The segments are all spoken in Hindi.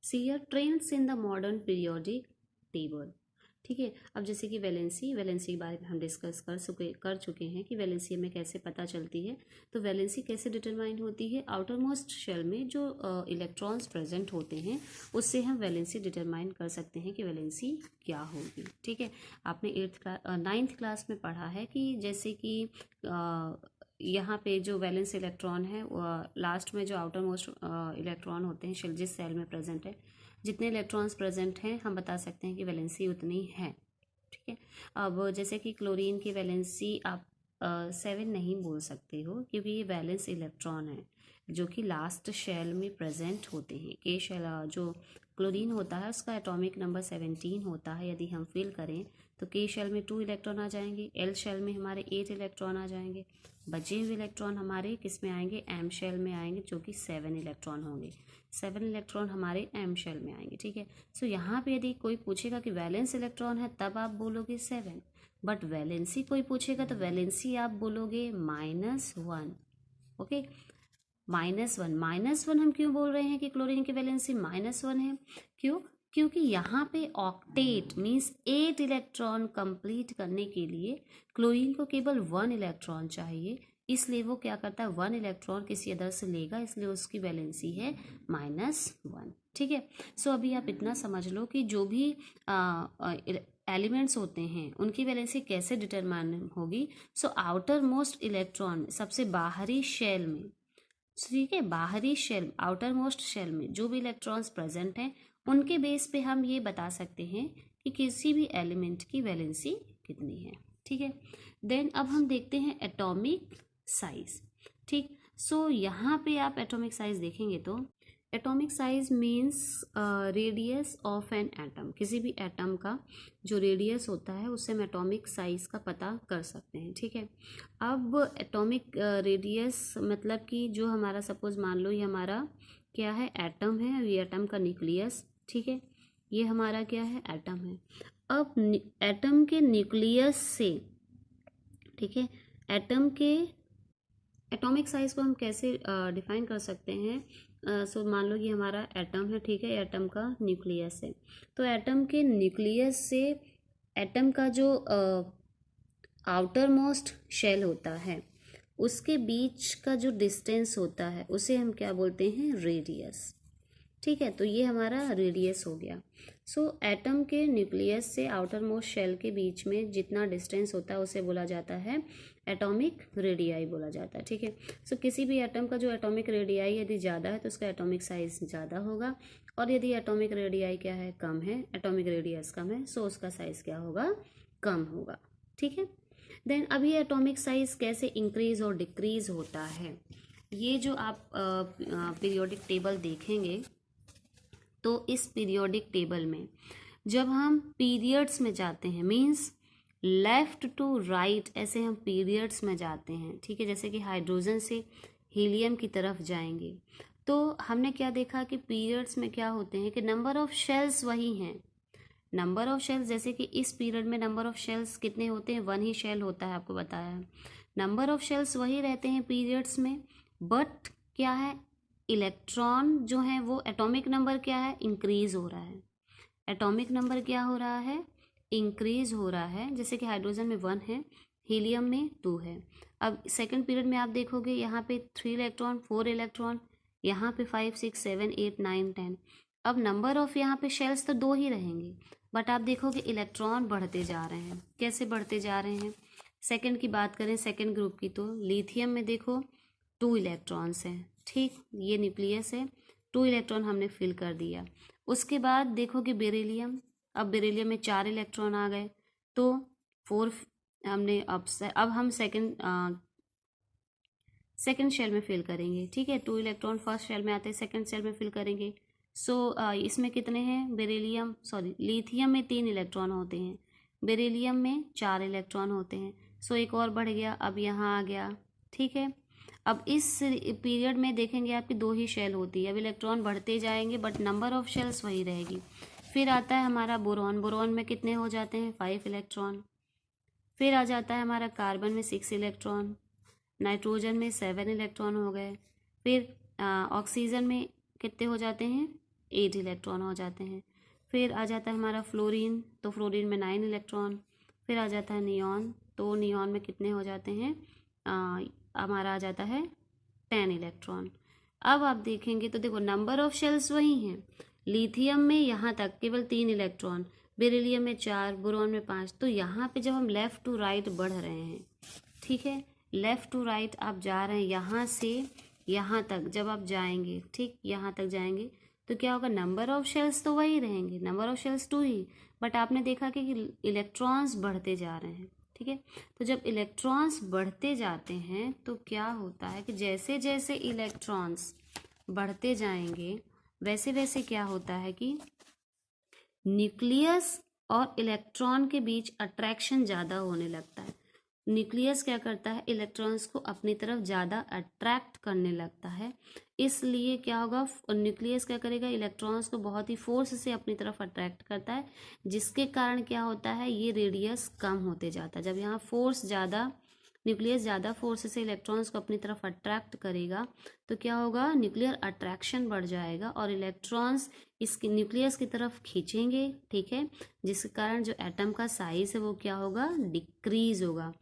See here trends in the modern periodic table. ठीक है, अब जैसे कि वैलेंसी के बारे में हम डिस्कस कर चुके हैं कि वैलेंसी में कैसे पता चलती है। तो वैलेंसी कैसे डिटरमाइन होती है, आउटर मोस्ट शेल में जो इलेक्ट्रॉन्स प्रेजेंट होते हैं उससे हम वैलेंसी डिटरमाइन कर सकते हैं कि वैलेंसी क्या होगी। ठीक है, आपने 9th क्लास में पढ़ा है कि जैसे कि यहाँ पे जो वैलेंस इलेक्ट्रॉन है लास्ट में जो आउटर मोस्ट इलेक्ट्रॉन होते हैं शेल जिस सेल में प्रेजेंट है, जितने इलेक्ट्रॉन्स प्रेजेंट हैं हम बता सकते हैं कि वैलेंसी उतनी है। ठीक है, अब जैसे कि क्लोरीन की वैलेंसी आप 7 नहीं बोल सकते हो क्योंकि ये वैलेंस इलेक्ट्रॉन है जो कि लास्ट शेल में प्रेजेंट होते हैं। के शेल जो क्लोरीन होता है उसका एटॉमिक नंबर 17 होता है। यदि हम फिल करें तो के शेल में 2 इलेक्ट्रॉन आ जाएंगे, एल शेल में हमारे 8 इलेक्ट्रॉन आ जाएंगे, बचे हुए इलेक्ट्रॉन हमारे किस में आएंगे, एम शेल में आएंगे जो कि 7 इलेक्ट्रॉन होंगे। 7 इलेक्ट्रॉन हमारे एम शेल में आएंगे। ठीक है, सो यहाँ पे यदि कोई पूछेगा कि वैलेंस इलेक्ट्रॉन है तब आप बोलोगे 7, बट वैलेंसी कोई पूछेगा तो वैलेंसी आप बोलोगे -1। ओके, -1 हम क्यों बोल रहे हैं कि क्लोरीन की वैलेंसी -1 है? क्यों? क्योंकि यहाँ पे ऑक्टेट मीन्स 8 इलेक्ट्रॉन कंप्लीट करने के लिए क्लोरीन को केवल 1 इलेक्ट्रॉन चाहिए, इसलिए वो क्या करता है 1 इलेक्ट्रॉन किसी अदर से लेगा, इसलिए उसकी वैलेंसी है -1। ठीक है, सो अभी आप इतना समझ लो कि जो भी एलिमेंट्स होते हैं उनकी वैलेंसी कैसे डिटरमाइन होगी। सो आउटर मोस्ट इलेक्ट्रॉन सबसे बाहरी शेल में, ठीक है, बाहरी शेल आउटर मोस्ट शेल में जो भी इलेक्ट्रॉन्स प्रेजेंट हैं उनके बेस पे हम ये बता सकते हैं कि किसी भी एलिमेंट की वैलेंसी कितनी है। ठीक है, देन अब हम देखते हैं एटॉमिक साइज। ठीक, सो यहाँ पे आप एटॉमिक साइज देखेंगे तो atomic size means radius of an atom. किसी भी एटम का जो रेडियस होता है उससे हम एटॉमिक साइज का पता कर सकते हैं। ठीक है, अब एटॉमिक रेडियस मतलब कि जो हमारा सपोज मान लो ये हमारा क्या है, एटम है, ये एटम का न्यूक्लियस। ठीक है, ये हमारा क्या है, एटम है। अब एटम के न्यूक्लियस से, ठीक है, एटम के एटॉमिक साइज को हम कैसे डिफाइन कर सकते हैं। सो मान लो ये हमारा एटम है, ठीक है, एटम का न्यूक्लियस है, तो एटम के न्यूक्लियस से एटम का जो आउटर मोस्ट शेल होता है उसके बीच का जो डिस्टेंस होता है उसे हम क्या बोलते हैं, रेडियस। ठीक है, तो ये हमारा रेडियस हो गया। सो एटम के न्यूक्लियस से आउटर मोस्ट शेल के बीच में जितना डिस्टेंस होता है उसे बोला जाता है एटॉमिक रेडियाई बोला जाता है। ठीक है, सो किसी भी एटम का जो एटॉमिक रेडियाई यदि ज़्यादा है तो उसका एटॉमिक साइज ज़्यादा होगा, और यदि एटॉमिक रेडियाई क्या है, कम है, एटॉमिक रेडियस कम है, सो उसका साइज क्या होगा, कम होगा। ठीक है, देन अभी एटॉमिक साइज कैसे इंक्रीज और डिक्रीज होता है, ये जो आप पीरियोडिक टेबल देखेंगे तो इस पीरियोडिक टेबल में जब हम पीरियड्स में जाते हैं मीन्स लेफ्ट टू राइट ऐसे हम पीरियड्स में जाते हैं। ठीक है, जैसे कि हाइड्रोजन से हीलियम की तरफ जाएंगे तो हमने क्या देखा कि पीरियड्स में क्या होते हैं कि नंबर ऑफ शेल्स वही हैं। नंबर ऑफ शेल्स जैसे कि इस पीरियड में नंबर ऑफ शेल्स कितने होते हैं, 1 ही शेल होता है, आपको बताया है। नंबर ऑफ शेल्स वही रहते हैं पीरियड्स में, बट क्या है, इलेक्ट्रॉन जो है वो एटॉमिक नंबर क्या है, इंक्रीज हो रहा है। एटॉमिक नंबर क्या हो रहा है, इंक्रीज हो रहा है। जैसे कि हाइड्रोजन में 1 है, हीलियम में 2 है। अब सेकंड पीरियड में आप देखोगे यहाँ पे 3 इलेक्ट्रॉन, 4 इलेक्ट्रॉन, यहाँ पे 5 6 7 8 9 10। अब नंबर ऑफ यहाँ पे शेल्स तो 2 ही रहेंगे, बट आप देखोगे इलेक्ट्रॉन बढ़ते जा रहे हैं। कैसे बढ़ते जा रहे हैं, सेकंड की बात करें, सेकंड ग्रुप की, तो लिथियम में देखो 2 इलेक्ट्रॉन्स हैं। ठीक, ये न्यूक्लियस है, 2 इलेक्ट्रॉन हमने फिल कर दिया। उसके बाद देखो कि बेरिलियम, अब बेरिलियम में 4 इलेक्ट्रॉन आ गए तो 4 हमने अब हम सेकंड शेल में फिल करेंगे। ठीक है, 2 इलेक्ट्रॉन फर्स्ट शेल में आते हैं, सेकंड शेल में फिल करेंगे। सो इसमें कितने हैं, लिथियम में 3 इलेक्ट्रॉन होते हैं, बेरिलियम में 4 इलेक्ट्रॉन होते हैं। सो एक और बढ़ गया, अब यहाँ आ गया। ठीक है, अब इस पीरियड में देखेंगे आपकी 2 ही शेल होती है। अब इलेक्ट्रॉन बढ़ते जाएंगे बट नंबर ऑफ शेल्स वही रहेगी। फिर आता है हमारा बोरॉन, बोरॉन में कितने हो जाते हैं, 5 इलेक्ट्रॉन। फिर आ जाता है हमारा कार्बन में 6 इलेक्ट्रॉन, नाइट्रोजन में 7 इलेक्ट्रॉन हो गए। फिर ऑक्सीजन में कितने हो जाते हैं, 8 इलेक्ट्रॉन हो जाते हैं। फिर आ जाता है हमारा फ्लोरीन, तो फ्लोरीन में 9 इलेक्ट्रॉन। फिर आ जाता है नियॉन, तो नियॉन में कितने हो जाते हैं, हमारा आ जाता है 10 इलेक्ट्रॉन। अब आप देखेंगे तो देखो नंबर ऑफ शेल्स वही हैं। लिथियम में यहाँ तक केवल 3 इलेक्ट्रॉन, बेरिलियम में 4, बोरॉन में 5। तो यहाँ पे जब हम लेफ़्ट टू राइट बढ़ रहे हैं, ठीक है, लेफ़्ट टू राइट आप जा रहे हैं, यहाँ से यहाँ तक जब आप जाएंगे, ठीक, यहाँ तक जाएंगे तो क्या होगा, नंबर ऑफ शेल्स तो वही रहेंगे, number of shells 2 he, but आपने देखा कि इलेक्ट्रॉन्स बढ़ते जा रहे हैं, ठीक है। तो जब इलेक्ट्रॉन्स बढ़ते जाते हैं तो क्या होता है कि जैसे जैसे इलेक्ट्रॉन्स बढ़ते जाएंगे वैसे वैसे क्या होता है कि न्यूक्लियस और इलेक्ट्रॉन के बीच अट्रैक्शन ज़्यादा होने लगता है। न्यूक्लियस क्या करता है, इलेक्ट्रॉन्स को अपनी तरफ ज़्यादा अट्रैक्ट करने लगता है। इसलिए क्या होगा, न्यूक्लियस क्या करेगा, इलेक्ट्रॉन्स को बहुत ही फोर्स से अपनी तरफ अट्रैक्ट करता है, जिसके कारण क्या होता है, ये रेडियस कम होते जाता है। जब यहाँ फोर्स ज़्यादा, न्यूक्लियस ज़्यादा फोर्स से इलेक्ट्रॉन्स को अपनी तरफ अट्रैक्ट करेगा तो क्या होगा, न्यूक्लियर अट्रैक्शन बढ़ जाएगा और इलेक्ट्रॉन्स इसके न्यूक्लियस की तरफ खींचेंगे, ठीक है, जिसके कारण जो एटम का साइज है वो क्या होगा, डिक्रीज होगा,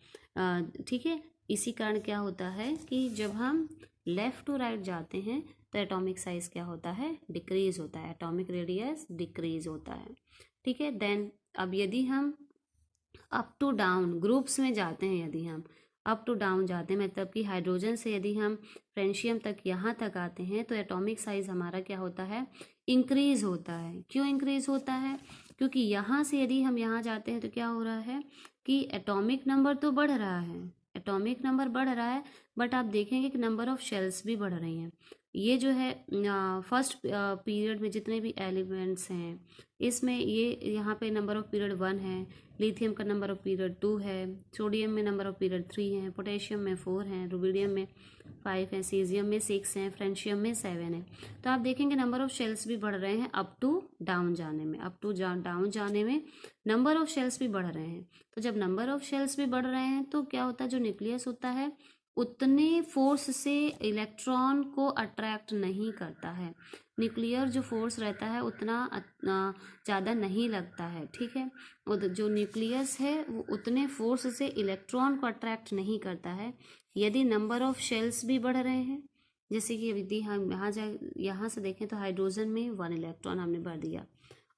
ठीक है। इसी कारण क्या होता है कि जब हम लेफ़्ट टू राइट जाते हैं तो एटॉमिक साइज क्या होता है, डिक्रीज होता है, एटॉमिक रेडियस डिक्रीज होता है, ठीक है। देन अब यदि हम अप टू डाउन ग्रुप्स में जाते हैं, यदि हम अप टू डाउन जाते हैं, मतलब कि हाइड्रोजन से यदि हम फ्रेंशियम तक यहाँ तक आते हैं तो एटॉमिक साइज हमारा क्या होता है, इंक्रीज होता है। क्यों इंक्रीज होता है, क्योंकि यहाँ से यदि हम यहाँ जाते हैं तो क्या हो रहा है कि एटॉमिक नंबर तो बढ़ रहा है, एटॉमिक नंबर बढ़ रहा है, बट आप देखेंगे कि नंबर ऑफ शेल्स भी बढ़ रही हैं। ये जो है फर्स्ट पीरियड में जितने भी एलिमेंट्स हैं इसमें ये यहाँ पे नंबर ऑफ पीरियड 1 है, लिथियम का नंबर ऑफ पीरियड 2 है, सोडियम में नंबर ऑफ पीरियड 3 है, पोटेशियम में 4 हैं, रुबिडियम में 5 है, सीजियम में 6 हैं, फ्रेंशियम में 7 है। तो आप देखेंगे नंबर ऑफ शेल्स भी बढ़ रहे हैं अप टू डाउन जाने में, अप टू डाउन जाने में नंबर ऑफ शेल्स भी बढ़ रहे हैं। तो जब नंबर ऑफ शेल्स भी बढ़ रहे हैं तो क्या होता है, जो न्यूक्लियस होता है उतने फोर्स से इलेक्ट्रॉन को अट्रैक्ट नहीं करता है, न्यूक्लियर जो फोर्स रहता है उतना ज़्यादा नहीं लगता है, ठीक है। जो न्यूक्लियस है वो उतने फोर्स से इलेक्ट्रॉन को अट्रैक्ट नहीं करता है। यदि नंबर ऑफ शेल्स भी बढ़ रहे हैं, जैसे कि यदि हम यहाँ से देखें तो हाइड्रोजन में 1 इलेक्ट्रॉन हमने भर दिया,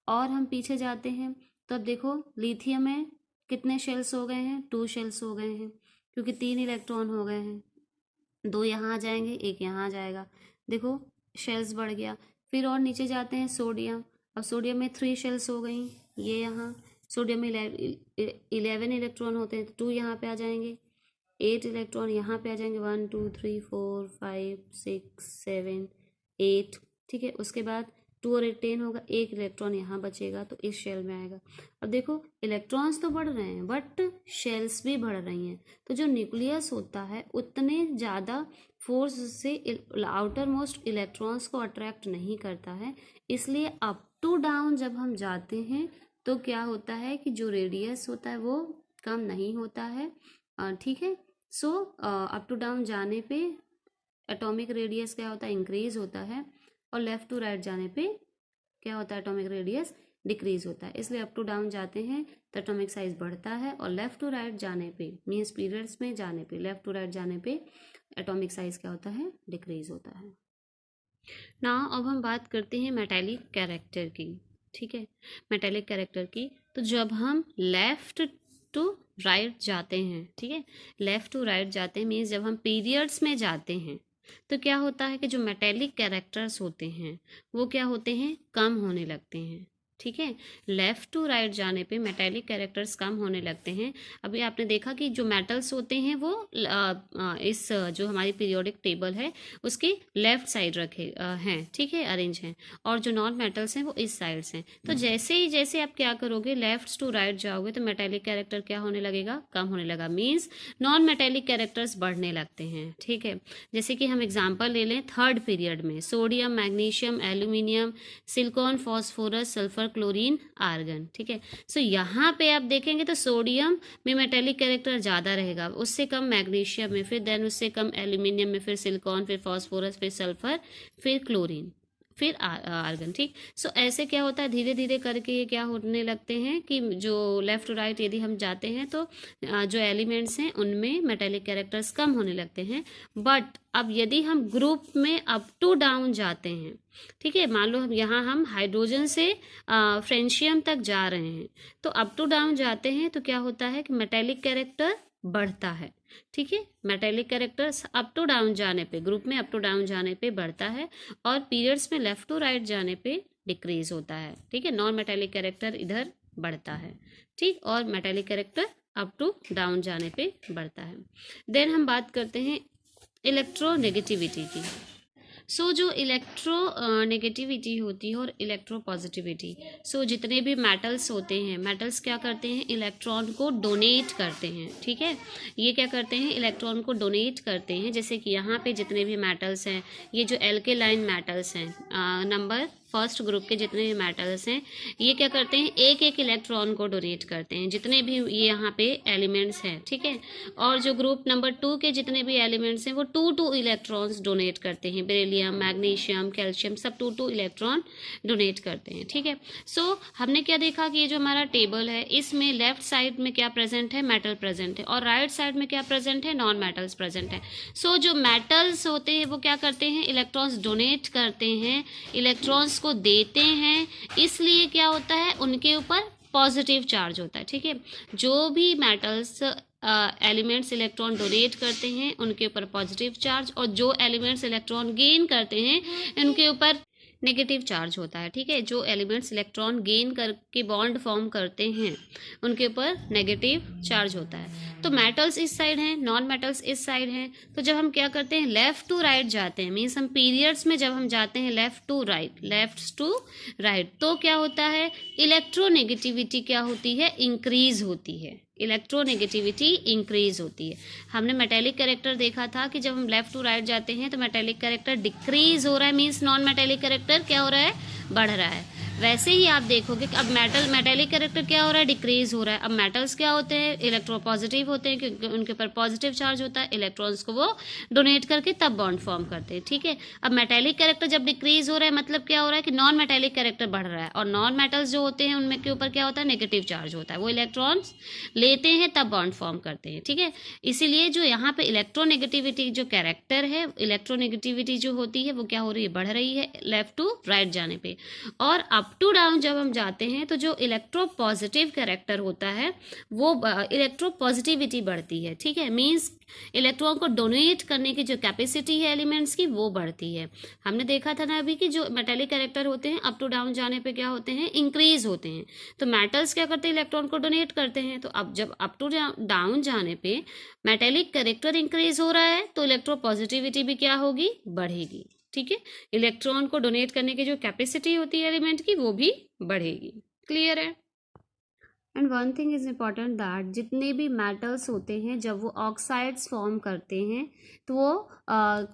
और हम पीछे जाते हैं तो अब देखो लिथियम में कितने शेल्स हो गए हैं, 2 शेल्स हो गए हैं, क्योंकि 3 इलेक्ट्रॉन हो गए हैं, 2 यहाँ आ जाएंगे, 1 यहाँ आ जाएगा, देखो शेल्स बढ़ गया। फिर और नीचे जाते हैं सोडियम, अब सोडियम में 3 शेल्स हो गई, ये यहाँ सोडियम में 11 इलेक्ट्रॉन होते हैं, तो 2 यहाँ पे आ जाएंगे, 8 इलेक्ट्रॉन यहाँ पे आ जाएंगे, 1 2 3 4 5 6 7 8, ठीक है। उसके बाद 2 और 8 10 होगा, 1 इलेक्ट्रॉन यहाँ बचेगा तो इस शेल में आएगा। अब देखो इलेक्ट्रॉन्स तो बढ़ रहे हैं बट शेल्स भी बढ़ रही हैं, तो जो न्यूक्लियस होता है उतने ज़्यादा फोर्स से आउटर मोस्ट इलेक्ट्रॉन्स को अट्रैक्ट नहीं करता है। इसलिए अप टू डाउन जब हम जाते हैं तो क्या होता है कि जो रेडियस होता है वो कम नहीं होता है, ठीक है। सो अप टू डाउन जाने पे एटॉमिक रेडियस क्या होता है, इंक्रीज होता है, और लेफ़्ट टू राइट जाने पे क्या होता है, एटॉमिक रेडियस डिक्रीज होता है। इसलिए अप टू डाउन जाते हैं तो एटॉमिक साइज बढ़ता है, और लेफ़्ट टू राइट जाने पे मीन्स पीरियड्स में जाने पे, लेफ़्ट टू राइट जाने पे एटॉमिक साइज क्या होता है, डिक्रीज होता है। ना अब हम बात करते हैं मेटालिक कैरेक्टर की, ठीक है, मेटालिक कैरेक्टर की। तो जब हम लेफ़्ट टू राइट जाते हैं, ठीक है, लेफ़्ट टू राइट जाते हैं मीन्स जब हम पीरियड्स में जाते हैं तो क्या होता है कि जो मेटालिक कैरेक्टर्स होते हैं वो क्या होते हैं, कम होने लगते हैं, ठीक है। लेफ़्ट टू राइट जाने पे मेटालिक कैरेक्टर्स कम होने लगते हैं। अभी आपने देखा कि जो मेटल्स होते हैं वो इस जो हमारी पीरियोडिक टेबल है उसके लेफ़्ट साइड रखे हैं, ठीक है, अरेंज हैं, और जो नॉन मेटल्स हैं वो इस साइड हैं। तो जैसे ही जैसे आप क्या करोगे, लेफ़्ट टू राइट जाओगे तो मेटालिक कैरेक्टर क्या होने लगेगा, कम होने लगा, मीन्स नॉन मेटालिक कैरेक्टर्स बढ़ने लगते हैं, ठीक है। जैसे कि हम एग्जाम्पल ले लें, थर्ड पीरियड में sodium, magnesium, aluminium, silicon, phosphorus, sulphur, chlorine, argon, ठीक है। सो यहाँ पे आप देखेंगे तो सोडियम में मेटालिक कैरेक्टर ज़्यादा रहेगा, उससे कम मैग्नीशियम में, फिर देन उससे कम एल्यूमिनियम में, फिर सिलिकॉन, फिर फॉस्फोरस, फिर सल्फर, फिर क्लोरीन, फिर आर्गन, ठीक। सो ऐसे क्या होता है, धीरे धीरे करके ये क्या होने लगते हैं कि जो लेफ्ट टू राइट यदि हम जाते हैं तो जो एलिमेंट्स हैं उनमें मेटेलिक कैरेक्टर्स कम होने लगते हैं। बट अब यदि हम ग्रुप में अप टू डाउन जाते हैं, ठीक है, मान लो हम हाइड्रोजन से फ्रेंशियम तक जा रहे हैं, तो अप टू डाउन जाते हैं तो क्या होता है कि मेटेलिक कैरेक्टर बढ़ता है, ठीक है। Metallic characters up to down जाने पे, ग्रुप में अप टू डाउन जाने पे बढ़ता है, और पीरियड्स में लेफ्ट टू राइट जाने पे डिक्रीज होता है, ठीक है। नॉन मेटेलिक कैरेक्टर इधर बढ़ता है, ठीक, और metallic character up to down जाने पे बढ़ता है। देन हम बात करते हैं इलेक्ट्रोनेगेटिविटी की। सो जो इलेक्ट्रो नेगेटिविटी होती है और इलेक्ट्रो पॉजिटिविटी, सो जितने भी मेटल्स होते हैं, मेटल्स क्या करते हैं, इलेक्ट्रॉन को डोनेट करते हैं, ठीक है। ये क्या करते हैं, इलेक्ट्रॉन को डोनेट करते हैं। जैसे कि यहाँ पे जितने भी मेटल्स हैं, ये जो एल्केलाइन मेटल्स हैं, नंबर फर्स्ट ग्रुप के जितने भी मेटल्स हैं, ये क्या करते हैं, एक एक इलेक्ट्रॉन को डोनेट करते हैं, जितने भी ये यहाँ पे एलिमेंट्स हैं, ठीक है। और जो ग्रुप नंबर 2 के जितने भी एलिमेंट्स हैं वो 2 इलेक्ट्रॉन्स डोनेट करते हैं, बेरिलियम, मैग्नीशियम, कैल्शियम, सब 2 इलेक्ट्रॉन डोनेट करते हैं, ठीक है। सो हमने क्या देखा कि ये जो हमारा टेबल है, इसमें लेफ्ट साइड में क्या प्रेजेंट है, मेटल प्रेजेंट है, और राइट साइड में क्या प्रेजेंट है, नॉन मेटल्स प्रेजेंट है। सो जो मेटल्स होते हैं वो क्या करते हैं, इलेक्ट्रॉन्स डोनेट करते हैं, इलेक्ट्रॉन्स को देते हैं, इसलिए क्या होता है, उनके ऊपर पॉजिटिव चार्ज होता है, ठीक है। जो भी मेटल्स एलिमेंट्स इलेक्ट्रॉन डोनेट करते हैं उनके ऊपर पॉजिटिव चार्ज, और जो एलिमेंट्स इलेक्ट्रॉन गेन करते हैं उनके ऊपर नेगेटिव चार्ज होता है, ठीक है। जो एलिमेंट्स इलेक्ट्रॉन गेन करके बॉन्ड फॉर्म करते हैं उनके ऊपर नेगेटिव चार्ज होता है। तो मेटल्स इस साइड हैं, नॉन मेटल्स इस साइड हैं। तो जब हम क्या करते हैं, लेफ्ट टू राइट जाते हैं, मीन्स हम पीरियड्स में जब हम जाते हैं लेफ्ट टू राइट, तो क्या होता है, इलेक्ट्रोनेगेटिविटी क्या होती है, इंक्रीज होती है, इलेक्ट्रोनेगेटिविटी इंक्रीज होती है। हमने मेटेलिक कैरेक्टर देखा था कि जब हम लेफ्ट टू राइट जाते हैं तो मेटेलिक कैरेक्टर डिक्रीज हो रहा है, मीन्स नॉन मेटेलिक कैरेक्टर क्या हो रहा है, बढ़ रहा है। वैसे ही आप देखोगे कि अब मेटेलिक कैरेक्टर क्या हो रहा है, डिक्रीज हो रहा है। अब मेटल्स क्या होते हैं, इलेक्ट्रोपॉजिटिव होते हैं, क्योंकि उनके ऊपर पॉजिटिव चार्ज होता है, इलेक्ट्रॉन्स को वो डोनेट करके तब बॉन्ड फॉर्म करते हैं, ठीक है। अब मेटेलिक कैरेक्टर जब डिक्रीज हो रहा है, मतलब क्या हो रहा है कि नॉन मेटेलिक कैरेक्टर बढ़ रहा है, और नॉन मेटल्स जो होते हैं उनमें के ऊपर क्या होता है, नेगेटिव चार्ज होता है, वो इलेक्ट्रॉन्स लेते हैं तब बॉन्ड फॉर्म करते हैं, ठीक है। इसीलिए जो यहाँ पे इलेक्ट्रोनेगेटिविटी जो कैरेक्टर है, इलेक्ट्रोनेगेटिविटी जो होती है वो क्या हो रही है, बढ़ रही है लेफ्ट टू राइट जाने पे। और अप टू डाउन जब हम जाते हैं तो जो इलेक्ट्रो पॉजिटिव कैरेक्टर होता है वो इलेक्ट्रो पॉजिटिविटी बढ़ती है, ठीक है। मींस इलेक्ट्रॉन को डोनेट करने की जो कैपेसिटी है एलिमेंट्स की वो बढ़ती है। हमने देखा था ना अभी कि जो मेटेलिक कैरेक्टर होते हैं अप टू डाउन जाने पे क्या होते हैं, इंक्रीज होते हैं। तो मेटल्स क्या करते हैं, इलेक्ट्रॉन को डोनेट करते हैं। तो अब जब अप टू डाउन जाने पे मेटेलिक कैरेक्टर इंक्रीज हो रहा है तो इलेक्ट्रो पॉजिटिविटी भी क्या होगी, बढ़ेगी, ठीक है। इलेक्ट्रॉन को डोनेट करने की जो कैपेसिटी होती है एलिमेंट की वो भी बढ़ेगी। क्लियर है। And one thing is important that जितने भी मेटल्स होते हैं जब वो ऑक्साइड्स फॉर्म करते हैं तो वो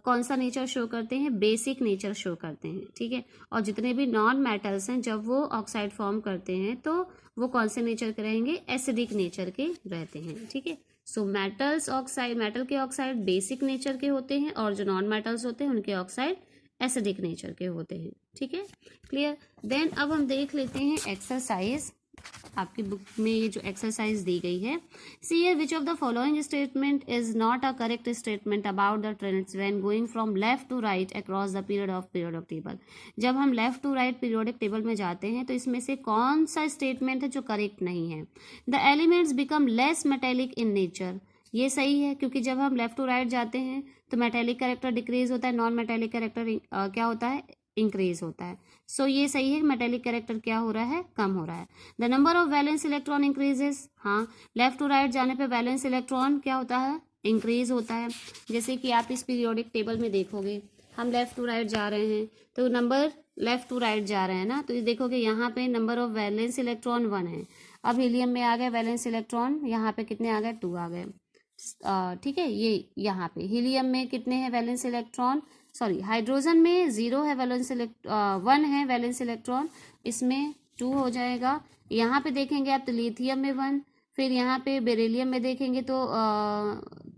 कौन सा नेचर शो करते हैं, बेसिक नेचर शो करते हैं, ठीक है। और जितने भी नॉन मेटल्स हैं जब वो ऑक्साइड फॉर्म करते हैं तो वो कौन से नेचर के रहेंगे, एसिडिक नेचर के रहते हैं, ठीक है। सो मेटल के ऑक्साइड बेसिक नेचर के होते हैं, और जो नॉन मेटल्स होते हैं उनके ऑक्साइड एसिडिक नेचर के होते हैं, ठीक है। क्लियर। देन अब हम देख लेते हैं एक्सरसाइज। आपकी बुक में ये जो एक्सरसाइज दी गई है, see here which of the following statement is not a correct statement about the trends when going from left to right across the periodic table. जब हम left to right periodic table में जाते हैं तो इसमें से कौन सा स्टेटमेंट है जो करेक्ट नहीं है। The elements become less metallic in nature, ये सही है क्योंकि जब हम लेफ्ट टू राइट जाते हैं तो मेटेलिक कैरेक्टर डिक्रीज होता है, नॉन मेटेलिक कैरेक्टर क्या होता है, इंक्रीज होता है। सो ये सही है, मेटेलिक कैरेक्टर क्या हो रहा है, कम हो रहा है। The number of valence electron increases, हाँ लेफ्ट टू राइट जाने पे वैलेंस इलेक्ट्रॉन क्या होता है, इंक्रीज होता है। जैसे कि आप इस पीरियोडिक टेबल में देखोगे, हम लेफ्ट टू राइट जा रहे हैं तो नंबर लेफ्ट टू राइट जा रहे हैं ना, तो ये देखोगे यहाँ पे नंबर ऑफ वैलेंस इलेक्ट्रॉन 1 है। अब हीलियम में आ गए वैलेंस इलेक्ट्रॉन, यहाँ पे कितने आ गए, 2 आ गए, ठीक है। ये यहाँ पे हीलियम में कितने हैं वैलेंस इलेक्ट्रॉन, सॉरी हाइड्रोजन में 0 है वैलेंस 1 है वैलेंस इलेक्ट्रॉन, इसमें 2 हो जाएगा। यहाँ पे देखेंगे आप तो लिथियम में 1, फिर यहाँ पे बेरिलियम में देखेंगे तो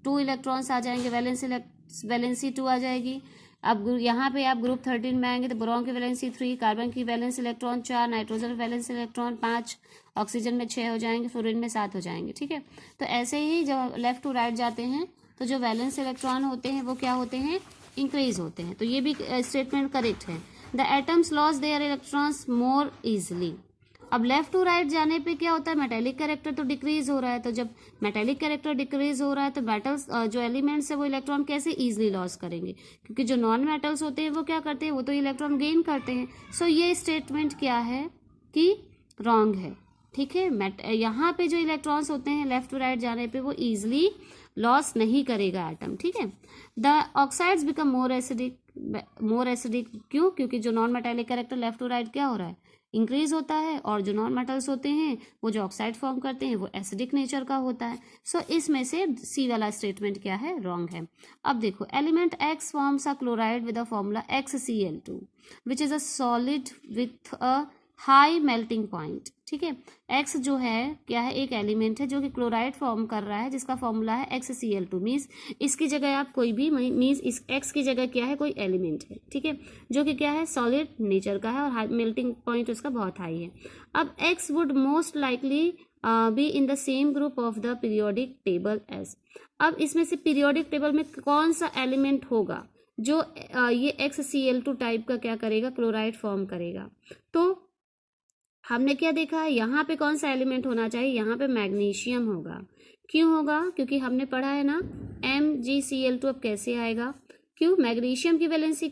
2 इलेक्ट्रॉन्स आ जाएंगे, वैलेंसी 2 आ जाएगी। अब यहाँ पे आप ग्रुप 13 में आएंगे तो बोरॉन की वैलेंसी 3, कार्बन की वैलेंस इलेक्ट्रॉन 4, नाइट्रोजन की वैलेंस इलेक्ट्रॉन 5, ऑक्सीजन में 6 हो जाएंगे, फ्लोरीन में 7 हो जाएंगे। ठीक है, तो ऐसे ही जब लेफ्ट टू राइट जाते हैं तो जो वैलेंस इलेक्ट्रॉन होते हैं वो क्या होते हैं, इंक्रीज होते हैं। तो ये भी स्टेटमेंट करेक्ट है। The atoms lose their electrons more easily. अब लेफ्ट टू राइट जाने पे क्या होता है, मेटेलिक कैरेक्टर तो डिक्रीज हो रहा है, तो जब मेटेलिक कैरेक्टर डिक्रीज हो रहा है तो मेटल्स जो एलिमेंट्स है वो इलेक्ट्रॉन कैसे इजीली लॉस करेंगे, क्योंकि जो नॉन मेटल्स होते हैं वो क्या करते हैं, वो तो इलेक्ट्रॉन गेन करते हैं। सो ये स्टेटमेंट क्या है कि रॉन्ग है। ठीक है, यहाँ पे जो इलेक्ट्रॉन्स होते हैं लेफ्ट टू राइट जाने पे वो इजिली लॉस नहीं करेगा एटम। ठीक है, the oxides become more acidic. क्यों, क्योंकि जो non metallic character left to right क्या हो रहा है, इंक्रीज होता है, और जो नॉन मेटल्स होते हैं वो जो ऑक्साइड फॉर्म करते हैं वो एसिडिक नेचर का होता है। सो इसमें से सी वाला स्टेटमेंट क्या है, रॉन्ग है। अब देखो, element x forms a chloride with a formula XCl2 which is a solid with a high melting point. ठीक है, एक्स जो है क्या है, एक एलिमेंट है जो कि क्लोराइड फॉर्म कर रहा है जिसका फॉर्मूला है XCl2। मीन्स इसकी जगह आप कोई भी, मीन्स इस एक्स की जगह क्या है, कोई एलिमेंट है। ठीक है, जो कि क्या है, सॉलिड नेचर का है और मेल्टिंग पॉइंट उसका बहुत हाई है। अब X would most likely be in the same group of the periodic table as. अब इसमें से पीरियोडिक टेबल में कौन सा एलिमेंट होगा जो ये XCl2 टाइप का क्या करेगा, क्लोराइड फॉर्म करेगा। तो हमने क्या देखा है, यहाँ पे कौन सा एलिमेंट होना चाहिए, यहाँ पे मैग्नीशियम होगा। क्यों होगा, क्योंकि हमने पढ़ा है ना MgCl2। अब कैसे आएगा, क्यों, मैग्नीशियम की वैलेंसी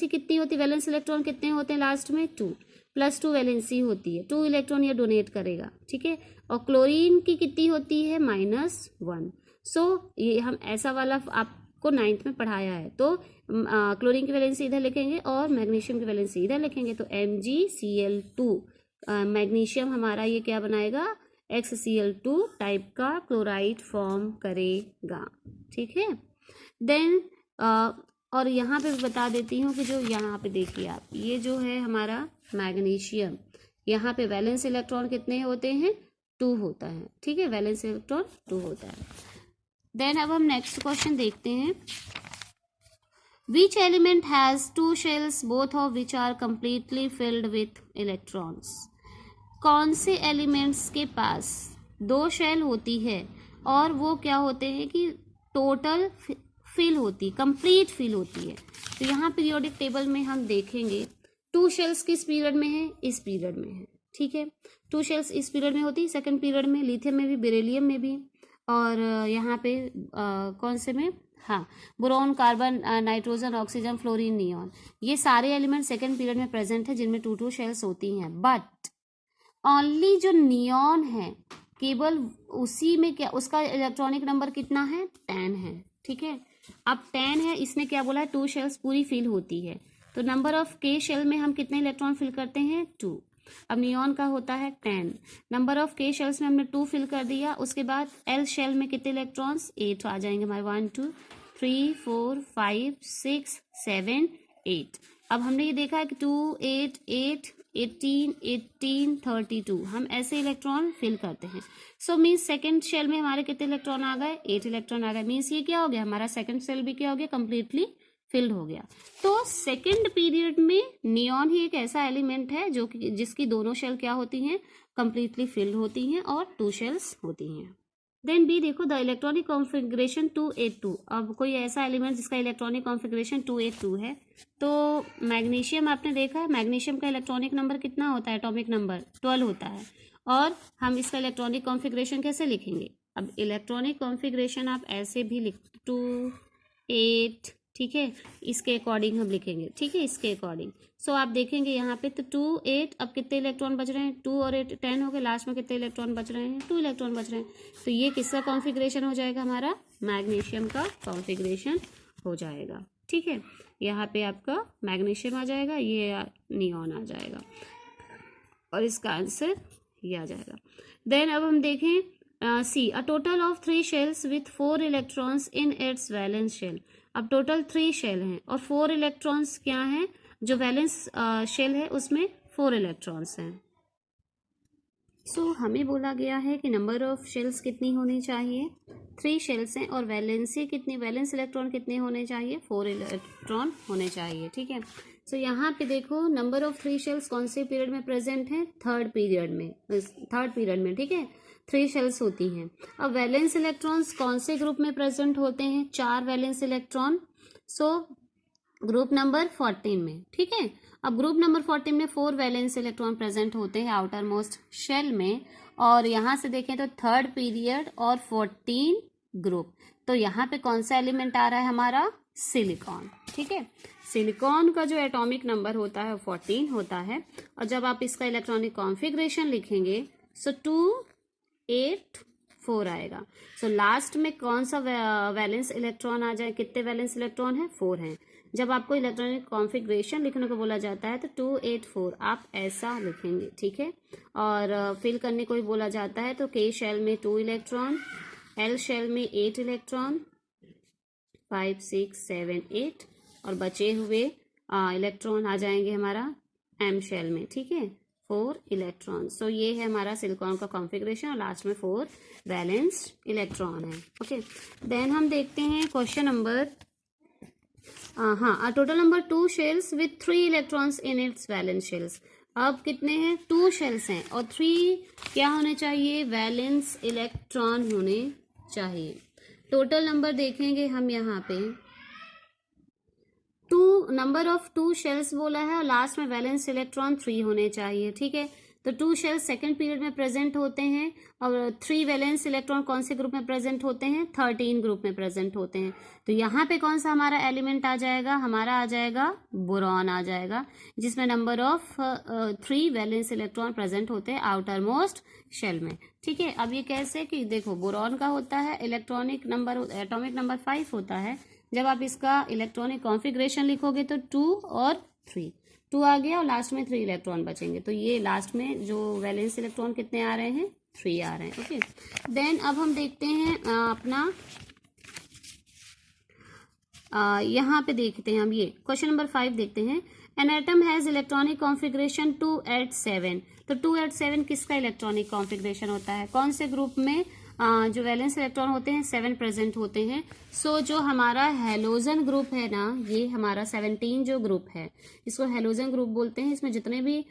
कितनी होती है, वैलेंस इलेक्ट्रॉन कितने होते हैं लास्ट में, 2 + 2 वैलेंसी होती है, 2 इलेक्ट्रॉन ये डोनेट करेगा। ठीक है, और क्लोरीन की कितनी होती है, -1। सो ये हम ऐसा वाला आपको 9th में पढ़ाया है। तो क्लोरीन की वैलेंसी इधर लिखेंगे और मैग्नीशियम की वैलेंसी इधर लिखेंगे, तो MgCl2 मैग्नीशियम हमारा ये क्या बनाएगा, XCl2 टाइप का क्लोराइड फॉर्म करेगा। ठीक है, देन और यहाँ पे बता देती हूँ कि जो यहाँ पे देखिए आप, ये जो है हमारा मैग्नीशियम, यहाँ पे वैलेंस इलेक्ट्रॉन कितने होते हैं, 2 होता है। ठीक है, वैलेंस इलेक्ट्रॉन 2 होता है। देन अब हम नेक्स्ट क्वेश्चन देखते हैं। Which element has 2 shells, both of which are completely filled with electrons? कौन से एलिमेंट्स के पास 2 शेल होती है और वो क्या होते हैं कि टोटल फिल होती, कंप्लीट फिल होती है। तो यहाँ पीरियोडिक टेबल में हम देखेंगे 2 शेल्स किस पीरियड में है, इस पीरियड में है। ठीक है, 2 शेल्स इस पीरियड में होती है, सेकंड पीरियड में, लिथियम में भी, बेरिलियम में भी, और यहाँ पे कौन से में, हाँ, boron, carbon, nitrogen, oxygen, fluorine, neon, ये सारे एलिमेंट सेकंड पीरियड में प्रेजेंट है जिनमें 2 शेल्स होती हैं। बट ओनली जो नियॉन है केवल उसी में क्या, उसका इलेक्ट्रॉनिक नंबर कितना है, 10 है। ठीक है, अब 10 है, इसने क्या बोला है, 2 शेल्स पूरी फिल होती है, तो नंबर ऑफ K शेल में हम कितने इलेक्ट्रॉन फिल करते हैं, 2। अब नियॉन का होता है 10, नंबर ऑफ K शेल्स में हमने 2 फिल कर दिया, उसके बाद L शेल में कितने इलेक्ट्रॉन्स, 8 आ जाएंगे हमारे, 1 2 3 4 5 6 7 8। अब हमने ये देखा है कि 2 8 8 18 18 32, हम ऐसे इलेक्ट्रॉन फिल करते हैं। सो मीन्स सेकेंड शेल में हमारे कितने इलेक्ट्रॉन आ गए, 8 इलेक्ट्रॉन आ गए। मीन्स ये क्या हो गया, हमारा सेकेंड शेल भी क्या हो गया, कंप्लीटली फिल्ड हो गया। तो सेकेंड पीरियड में नियॉन ही एक ऐसा एलिमेंट है जो कि जिसकी दोनों शेल क्या होती हैं, कंप्लीटली फिल्ड होती हैं और 2 शेल्स होती हैं। देन बी देखो, द इलेक्ट्रॉनिक कॉन्फ़िगरेशन 282। अब कोई ऐसा एलिमेंट जिसका इलेक्ट्रॉनिक कॉन्फ़िगरेशन 282 है, तो मैग्नीशियम आपने देखा है, मैग्नीशियम का इलेक्ट्रॉनिक नंबर कितना होता है, एटॉमिक नंबर 12 होता है। और हम इसका इलेक्ट्रॉनिक कॉन्फ़िगरेशन कैसे लिखेंगे, अब इलेक्ट्रॉनिक कॉन्फ़िगरेशन आप ऐसे भी लिख 2 8, ठीक है, इसके अकॉर्डिंग हम लिखेंगे। ठीक है, इसके अकॉर्डिंग। सो आप देखेंगे यहाँ पे तो 2 8, अब कितने इलेक्ट्रॉन बच रहे हैं, 2 और 8 10 हो गए, लास्ट में कितने इलेक्ट्रॉन बच रहे हैं, 2 इलेक्ट्रॉन बच रहे हैं। तो ये किसका कॉन्फ़िगरेशन हो जाएगा, हमारा मैग्नीशियम का कॉन्फ़िगरेशन हो जाएगा। ठीक है, यहाँ पे आपका मैग्नीशियम आ जाएगा, ये नियॉन आ जाएगा और इसका आंसर ये आ जाएगा। देन अब हम देखें C, a total of 3 shells with 4 electrons in its valence shell. अब टोटल 3 शेल हैं और 4 इलेक्ट्रॉन्स क्या हैं, जो वैलेंस शेल है उसमें 4 इलेक्ट्रॉन्स हैं। हमें बोला गया है कि नंबर ऑफ शेल्स कितनी होनी चाहिए, 3 शेल्स हैं, और वैलेंसी कितनी, वैलेंस इलेक्ट्रॉन कितने होने चाहिए, 4 इलेक्ट्रॉन होने चाहिए। ठीक है, यहाँ पे देखो नंबर ऑफ 3 शेल्स कौन से पीरियड में प्रेजेंट है, थर्ड पीरियड में। ठीक है, 3 शेल्स होती हैं। अब वैलेंस इलेक्ट्रॉन्स कौन से ग्रुप में प्रेजेंट होते हैं, 4 वैलेंस इलेक्ट्रॉन, ग्रुप नंबर 14 में। ठीक है, अब ग्रुप नंबर 14 में 4 वैलेंस इलेक्ट्रॉन प्रेजेंट होते हैं आउटर मोस्ट शेल में, और यहाँ से देखें तो थर्ड पीरियड और 14 ग्रुप। तो यहाँ पे कौन सा एलिमेंट आ रहा है हमारा, सिलिकॉन। ठीक है, सिलिकॉन का जो एटॉमिक नंबर होता है वो 14 होता है, और जब आप इसका इलेक्ट्रॉनिक कॉन्फ़िगरेशन लिखेंगे 284 आएगा। लास्ट में कौन सा वैलेंस इलेक्ट्रॉन आ जाए, कितने वैलेंस इलेक्ट्रॉन है, 4 हैं। जब आपको इलेक्ट्रॉनिक कॉन्फ़िगरेशन लिखने को बोला जाता है तो 284 आप ऐसा लिखेंगे। ठीक है, और फिल करने को भी बोला जाता है तो के शेल में 2 इलेक्ट्रॉन, एल शेल में 8 इलेक्ट्रॉन, 5 6 7 8, और बचे हुए इलेक्ट्रॉन आ जाएंगे हमारा एम शेल में। ठीक है, 4 इलेक्ट्रॉन। ये है हमारा सिलिकॉन का कॉन्फ़िगरेशन, और लास्ट में 4 वैलेंस इलेक्ट्रॉन है। ओके, देन हम देखते हैं question number, total number 2 shells with 3 electrons in its valence shells. अब कितने हैं, 2 शेल्स हैं, और 3 क्या होने चाहिए, वैलेंस इलेक्ट्रॉन होने चाहिए। टोटल नंबर देखेंगे हम यहाँ पे, नंबर ऑफ 2 शेल्स बोला है, और लास्ट में वैलेंस इलेक्ट्रॉन 3 होने चाहिए। ठीक है, तो 2 शेल्स सेकंड पीरियड में प्रेजेंट होते हैं, और 3 वैलेंस इलेक्ट्रॉन कौन से ग्रुप में प्रेजेंट होते हैं, 13 ग्रुप में प्रेजेंट होते हैं। तो यहाँ पे कौन सा हमारा एलिमेंट आ जाएगा, हमारा आ जाएगा बोरॉन आ जाएगा, जिसमें number of 3 valence electron present होते हैं आउटर मोस्ट शेल में। ठीक है, अब ये कैसे कि देखो बोरॉन का होता है इलेक्ट्रॉनिक नंबर, एटॉमिक नंबर 5 होता है। जब आप इसका इलेक्ट्रॉनिक कॉन्फ़िगरेशन लिखोगे तो 2 और 3, 2 आ गया और लास्ट में 3 इलेक्ट्रॉन बचेंगे। तो ये लास्ट में जो वैलेंस इलेक्ट्रॉन कितने आ रहे हैं, 3 आ रहे हैं। ओके, देन अब हम देखते हैं अपना यहाँ पे देखते हैं हम ये क्वेश्चन नंबर 5 देखते हैं। An atom has electronic configuration 287। तो 287 किसका इलेक्ट्रॉनिक कॉन्फ़िगरेशन होता है, कौन से ग्रुप में, जो वैलेंस इलेक्ट्रॉन होते हैं 7 प्रेजेंट होते हैं। जो हमारा हेलोजन ग्रुप है ना, ये हमारा 17 जो ग्रुप है इसको हेलोजन ग्रुप बोलते हैं। इसमें जितने भी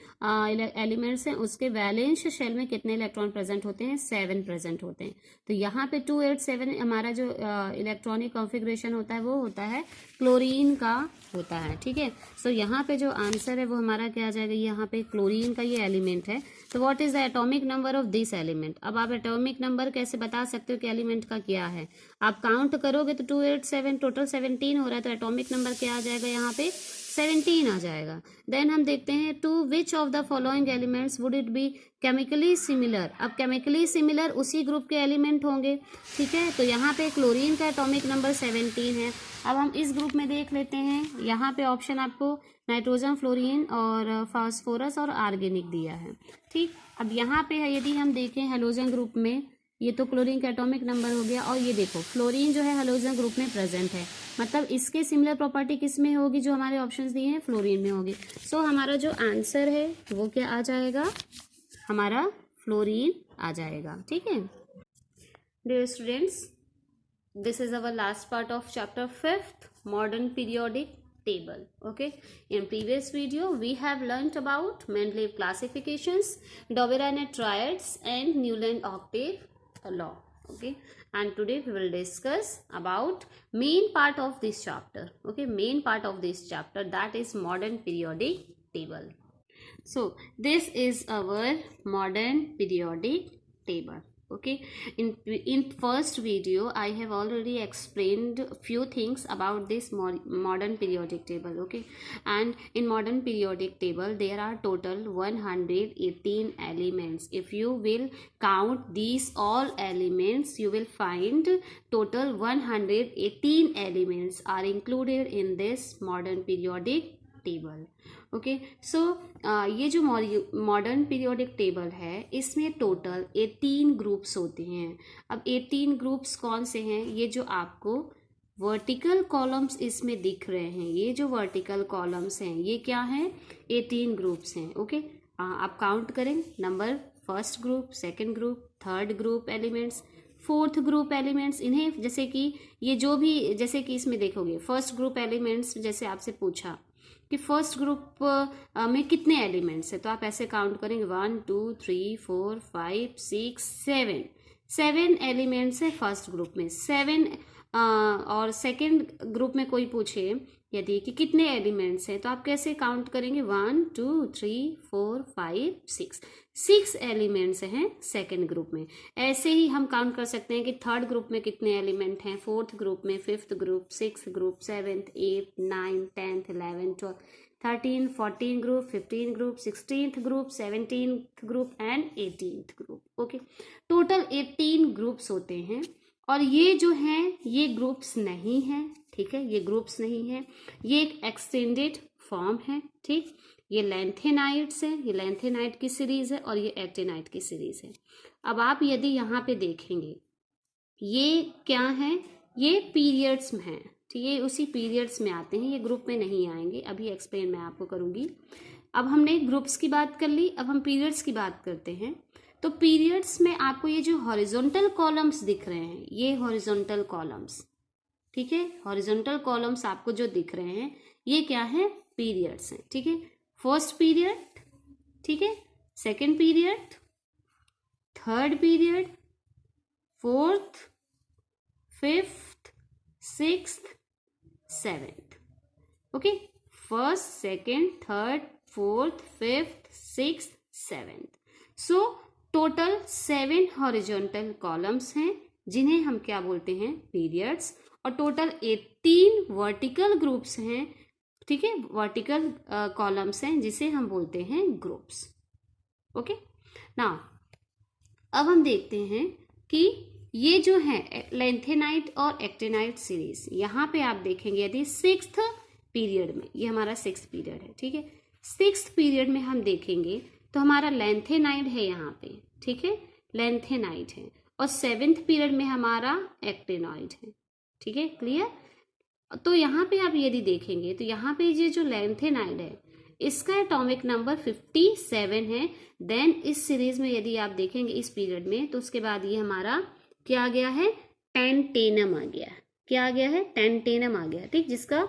एलिमेंट्स हैं उसके वैलेंस शेल में कितने इलेक्ट्रॉन प्रेजेंट होते हैं, 7 प्रेजेंट होते हैं। तो यहाँ पे 287 हमारा जो इलेक्ट्रॉनिक कॉन्फ़िगरेशन होता है वो होता है क्लोरीन का होता है। ठीक है, यहाँ पे जो आंसर है वो हमारा क्या आ जाएगा, यहाँ पे क्लोरीन का ये एलिमेंट है। तो what is the atomic number of this element. अब आप एटॉमिक नंबर कैसे बता सकते हो कि एलिमेंट का क्या है, आप काउंट करोगे तो 287 टोटल 17 हो रहा है, तो एटॉमिक नंबर क्या आ जाएगा, यहाँ पे 17 आ जाएगा। देन हम देखते हैं to which of the following elements would it be chemically similar. अब केमिकली सिमिलर उसी ग्रुप के एलिमेंट होंगे। ठीक है, तो यहाँ पे क्लोरीन का एटॉमिक नंबर 17 है। अब हम इस ग्रुप में देख लेते हैं, यहाँ पे ऑप्शन आपको नाइट्रोजन, फ्लोरीन और फास्फोरस और आर्गेनिक दिया है। ठीक, अब यहाँ पे यदि हम देखें हेलोजन ग्रुप में, ये तो क्लोरीन का एटॉमिक नंबर हो गया, और ये देखो फ्लोरीन जो है हेलोजन ग्रुप में प्रेजेंट है, मतलब इसके सिमिलर प्रॉपर्टी किस में होगी, जो हमारे ऑप्शंस दिए हैं फ्लोरीन में होगी। हमारा जो आंसर है वो क्या आ जाएगा, हमारा फ्लोरीन आ जाएगा। ठीक है dear students, this is our last part of chapter 5th, modern periodic table. Okay, in previous video we have learnt about Mendeleev classifications, Doberan triads and Newland octave law. Okay, and today we will discuss about main part of this chapter. Okay, main part of this chapter, that is modern periodic table. So this is our modern periodic table. Okay, in first video I have already explained few things about this modern periodic table. Okay, and in modern periodic table there are total 118 elements. If you will count these all elements, you will find total 118 elements are included in this modern periodic table. Okay, ये जो मॉडर्न पीरियोडिक टेबल है इसमें टोटल 18 ग्रुप्स होते हैं। अब 18 ग्रुप्स कौन से हैं, ये जो आपको वर्टिकल कॉलम्स इसमें दिख रहे हैं, ये जो वर्टिकल कॉलम्स हैं ये क्या हैं, 18 ग्रुप्स हैं। ओके, आप काउंट करें, number first group, second group, third group elements, fourth group elements. इन्हें जैसे कि ये जो भी, जैसे कि इसमें देखोगे फर्स्ट ग्रुप एलिमेंट्स, जैसे आपसे पूछा कि फर्स्ट ग्रुप में कितने एलिमेंट्स है, तो आप ऐसे काउंट करेंगे 1 2 3 4 5 6 7, 7 एलिमेंट्स है फर्स्ट ग्रुप में, 7। और सेकंड ग्रुप में कोई पूछे यदि कि कितने एलिमेंट्स हैं, तो आप कैसे काउंट करेंगे 1 2 3 4 5 6, 6 एलिमेंट्स हैं सेकंड ग्रुप में। ऐसे ही हम काउंट कर सकते हैं कि थर्ड ग्रुप में कितने एलिमेंट हैं, फोर्थ ग्रुप में, fifth group, sixth group, seventh, eighth, 9th, 10th, 11th, 12th, 13, 14 group, 15 group, 16th group, 17th group and 18th group. Okay, total 18 groups होते हैं। और ये जो हैं ये ग्रुप्स नहीं है, ठीक है, ये ग्रुप्स नहीं है, ये एक एक्सटेंडेड फॉर्म है। ठीक, ये लैंथेनाइड्स है, ये लैंथेनाइड की सीरीज है और ये एक्टिनाइड की सीरीज है। अब आप यदि यहाँ पे देखेंगे ये क्या है, ये पीरियड्स में है, ठीक है, उसी पीरियड्स में आते हैं, ये ग्रुप में नहीं आएंगे, अभी एक्सप्लेन मैं आपको करूंगी। अब हमने ग्रुप्स की बात कर ली, अब हम पीरियड्स की बात करते हैं। तो पीरियड्स में आपको ये जो हॉरिजॉन्टल कॉलम्स दिख रहे हैं, ये हॉरिजॉन्टल कॉलम्स, ठीक है, हॉरिजॉन्टल कॉलम्स आपको जो दिख रहे हैं ये क्या है, पीरियड्स हैं। ठीक है, फर्स्ट पीरियड, ठीक है, second period, third period, fourth, fifth, sixth, seventh. Okay, first, second, third, fourth, fifth, sixth, seventh. So total 7 horizontal columns हैं जिन्हें हम क्या बोलते हैं, पीरियड्स। और टोटल 18 वर्टिकल ग्रुप्स हैं, ठीक है, वर्टिकल कॉलम्स हैं जिसे हम बोलते हैं ग्रुप्स। ओके, नाउ अब हम देखते हैं कि ये जो है लैंथेनाइड और एक्टिनाइड सीरीज, यहाँ पे आप देखेंगे यदि 6th पीरियड में, ये हमारा 6th पीरियड है, ठीक है, 6th पीरियड में हम देखेंगे तो हमारा लैंथेनाइड है यहाँ पे, ठीक है, लैंथेनाइड है, और 7th पीरियड में हमारा एक्टिनॉइड है। ठीक है, क्लियर। तो यहाँ पे आप यदि देखेंगे तो यहाँ पे ये जो लैंथेनाइड है इसका एटॉमिक नंबर 57 है। देन इस सीरीज में यदि आप देखेंगे इस पीरियड में, तो उसके बाद ये हमारा क्या आ गया है, टेंटेनम आ गया। क्या आ गया है, टेंटेनम आ गया, ठीक, जिसका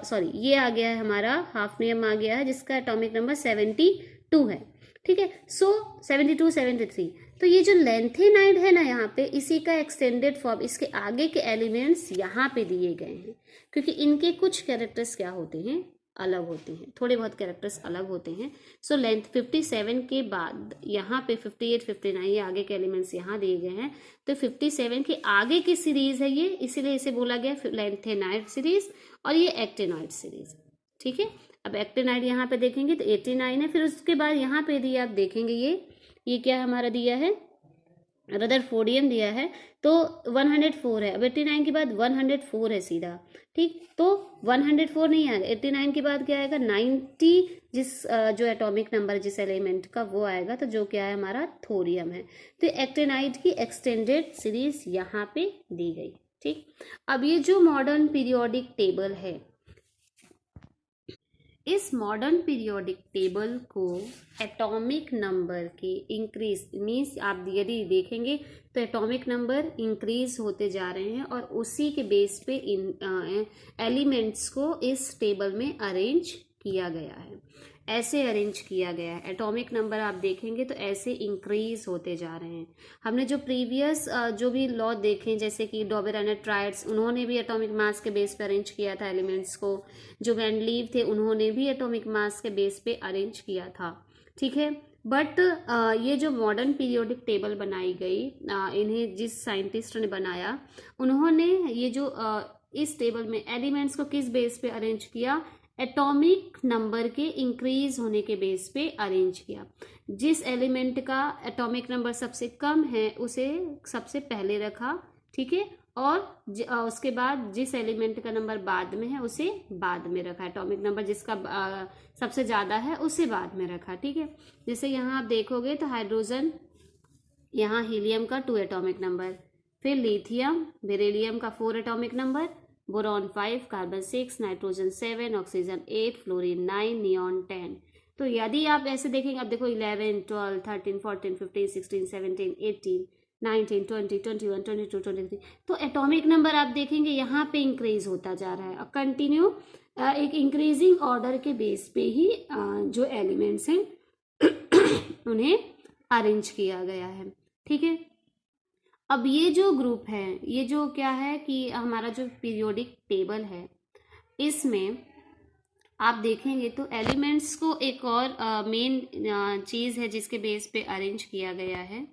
सॉरी ये आ गया है हमारा हाफनियम आ गया है, जिसका एटॉमिक नंबर 72 है। ठीक है, सो 72 73। तो ये जो लैंथेनाइड है ना यहाँ पे, इसी का एक्सटेंडेड फॉर्म, इसके आगे के एलिमेंट्स यहाँ पे दिए गए हैं, क्योंकि इनके कुछ कैरेक्टर्स क्या होते हैं, अलग होते हैं, थोड़े बहुत कैरेक्टर्स अलग होते हैं। सो लेंथ 57 के बाद यहाँ पे 58 59 ये आगे के एलिमेंट्स यहाँ दिए गए हैं, तो 57 के आगे की सीरीज है ये, इसीलिए इसे बोला गया लैंथेनाइड सीरीज, और ये एक्टिनॉइड सीरीज। ठीक है, अब एक्टिनाइड यहाँ पे देखेंगे तो 89 है। फिर उसके बाद यहाँ पे यदि आप देखेंगे ये क्या हमारा दिया है, रदरफोर्डियम दिया है, तो 104 है। अब 89 के बाद 104 है सीधा, ठीक, तो 104 नहीं आएगा, 89 के बाद क्या आएगा, 90, जिस जो एटॉमिक नंबर जिस एलिमेंट का वो आएगा, तो जो क्या है हमारा थोरियम है। तो एक्टिनाइड की एक्सटेंडेड सीरीज यहाँ पे दी गई। ठीक, अब ये जो मॉडर्न पीरियोडिक टेबल है, इस मॉडर्न पीरियोडिक टेबल को एटॉमिक नंबर के इंक्रीज मीन्स आप यदि देखेंगे तो एटॉमिक नंबर इंक्रीज होते जा रहे हैं, और उसी के बेस पे इन एलिमेंट्स को इस टेबल में अरेंज किया गया है। ऐसे अरेंज किया गया है, एटॉमिक नंबर आप देखेंगे तो ऐसे इंक्रीज होते जा रहे हैं। हमने जो प्रीवियस जो भी लॉ देखे, जैसे कि डॉबेर एंड ट्रायड्स, उन्होंने भी एटॉमिक मास के बेस पे अरेंज किया था एलिमेंट्स को। जो वैनलीव थे उन्होंने भी एटॉमिक मास के बेस पे अरेंज किया था। ठीक है, बट ये जो मॉडर्न पीरियोडिक टेबल बनाई गई, इन्हें जिस साइंटिस्ट ने बनाया, उन्होंने ये जो इस टेबल में एलिमेंट्स को किस बेस पे अरेंज किया, एटॉमिक नंबर के इंक्रीज होने के बेस पे अरेंज किया। जिस एलिमेंट का एटॉमिक नंबर सबसे कम है उसे सबसे पहले रखा, ठीक है, और उसके बाद जिस एलिमेंट का नंबर बाद में है उसे बाद में रखा, एटॉमिक नंबर जिसका सबसे ज़्यादा है उसे बाद में रखा। ठीक है, जैसे यहाँ आप देखोगे तो हाइड्रोजन, यहाँ हीलियम का 2 एटॉमिक नंबर, फिर लिथियम बेरिलियम का 4 atomic number, boron 5, carbon 6, nitrogen 7, oxygen 8, fluorine 9, neon 10, तो यदि आप ऐसे देखेंगे, अब देखो 11, 12, 13, 14, 15, 16, 17, 18, 19, 20, 21, 22, 23, तो एटॉमिक नंबर आप देखेंगे यहाँ पे इंक्रीज होता जा रहा है और कंटिन्यू एक इंक्रीजिंग ऑर्डर के बेस पे ही जो एलिमेंट्स हैं उन्हें अरेंज किया गया है। ठीक है, अब ये जो ग्रुप है, ये जो क्या है कि हमारा जो पीरियोडिक टेबल है, इसमें आप देखेंगे तो एलिमेंट्स को एक और मेन चीज़ है जिसके बेस पे अरेंज किया गया है।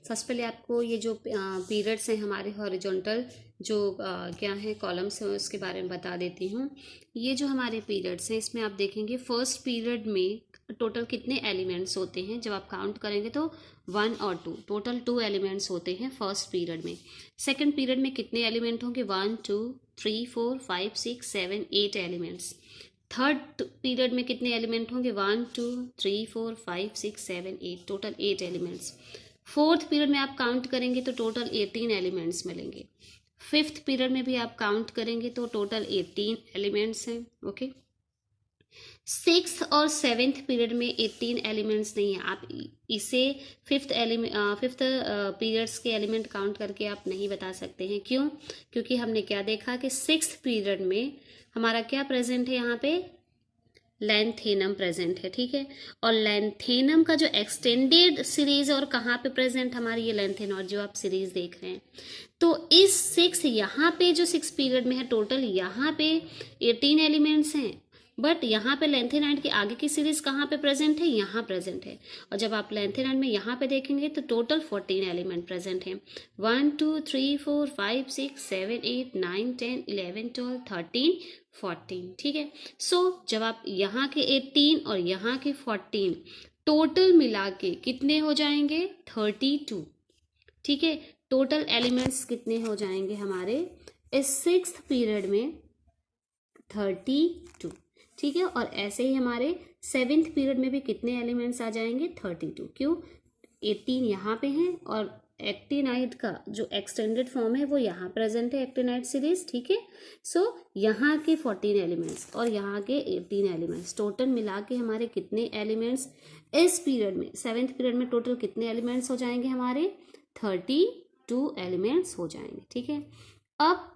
सबसे पहले आपको ये जो पीरियड्स हैं हमारे हॉरिजॉन्टल जो क्या है कॉलम्स हैं उसके बारे में बता देती हूँ। ये जो हमारे पीरियड्स हैं इसमें आप देखेंगे फर्स्ट पीरियड में टोटल कितने एलिमेंट्स होते हैं, जब आप काउंट करेंगे तो 1 और 2, टोटल 2 एलिमेंट्स होते हैं फर्स्ट पीरियड में। सेकंड पीरियड में कितने एलिमेंट होंगे, 1 2 3 4 5 6 7 8 एलिमेंट्स। थर्ड पीरियड में कितने एलिमेंट होंगे, 1 2 3 4 5 6 7 8, टोटल 8 एलिमेंट्स। फोर्थ पीरियड में आप काउंट करेंगे तो टोटल 18 एलिमेंट्स मिलेंगे। फिफ्थ पीरियड में भी आप काउंट करेंगे तो टोटल 18 एलिमेंट्स हैं। ओके, सिक्स्थ और सेवेंथ पीरियड में 18 एलिमेंट्स नहीं है, आप इसे फिफ्थ पीरियड्स के एलिमेंट काउंट करके आप नहीं बता सकते हैं। क्यों? क्योंकि हमने क्या देखा कि सिक्स्थ पीरियड में हमारा क्या प्रेजेंट है, यहाँ पे लैंथेनम प्रेजेंट है। ठीक है, और लैंथेनम का जो एक्सटेंडेड सीरीज और कहाँ पे प्रेजेंट हमारी ये लैंथेनॉट जो आप सीरीज देख रहे हैं, तो इस सिक्स यहाँ पे जो सिक्स पीरियड में है टोटल यहाँ पे 18 एलिमेंट्स हैं, बट यहाँ पे लैंथेनाइट के आगे की सीरीज कहाँ पे प्रेजेंट है, यहाँ प्रेजेंट है। और जब आप लैंथेनाइट में यहाँ पे देखेंगे तो टोटल 14 एलिमेंट प्रेजेंट हैं, 1 2 3 4 5 6 7 8 9 10 11 12 13 14। ठीक है, सो जब आप यहाँ के 18 और यहाँ के 14 टोटल मिला के कितने हो जाएंगे, 32। ठीक है, टोटल एलिमेंट्स कितने हो जाएंगे हमारे इस सिक्स्थ पीरियड में, 32। ठीक है, और ऐसे ही हमारे सेवेंथ पीरियड में भी कितने एलिमेंट्स आ जाएंगे, 32। क्यों, 18 यहाँ पे हैं और एक्टिनाइट का जो एक्सटेंडेड फॉर्म है वो यहाँ प्रेजेंट है, एक्टिनाइट सीरीज। ठीक है, सो यहाँ के 14 एलिमेंट्स और यहाँ के 18 एलिमेंट्स, टोटल मिला के हमारे कितने एलिमेंट्स इस पीरियड में, सेवेंथ पीरियड में टोटल कितने एलिमेंट्स हो जाएंगे हमारे, 32 एलिमेंट्स हो जाएंगे। ठीक है, अब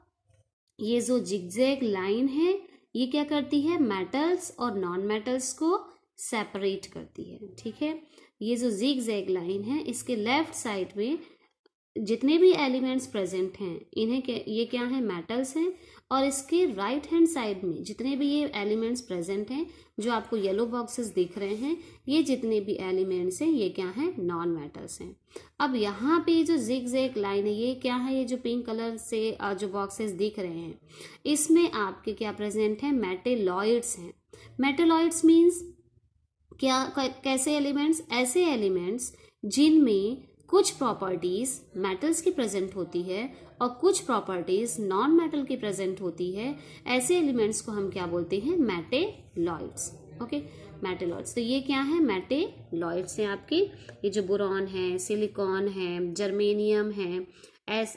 ये जो जिगजैग लाइन है ये क्या करती है, मेटल्स और नॉन मेटल्स को सेपरेट करती है। ठीक है, ये जो जिगजैग लाइन है इसके लेफ्ट साइड में जितने भी एलिमेंट्स प्रेजेंट हैं इन्हें ये क्या है, मेटल्स हैं, और इसके राइट हैंड साइड में जितने भी ये एलिमेंट्स प्रेजेंट हैं जो आपको येलो बॉक्सेस दिख रहे हैं, ये जितने भी एलिमेंट्स हैं ये क्या हैं, नॉन मेटल्स हैं। अब यहाँ पे जो जिगजैग लाइन है ये क्या है, ये जो पिंक कलर से जो बॉक्सेस दिख रहे हैं इसमें आपके क्या प्रेजेंट है, मेटेलॉइड्स हैं। मेटेलॉइड्स मीन्स क्या, कैसे एलिमेंट्स, ऐसे एलिमेंट्स जिनमें कुछ प्रॉपर्टीज मेटल्स की प्रेजेंट होती है और कुछ प्रॉपर्टीज नॉन मेटल की प्रेजेंट होती है, ऐसे एलिमेंट्स को हम क्या बोलते हैं, मेटेलॉइड्स। ओके, मेटेलॉइड्स, तो ये क्या है, मेटेलॉइड्स हैं आपके। ये जो बोरॉन है, सिलिकॉन है, जर्मेनियम है,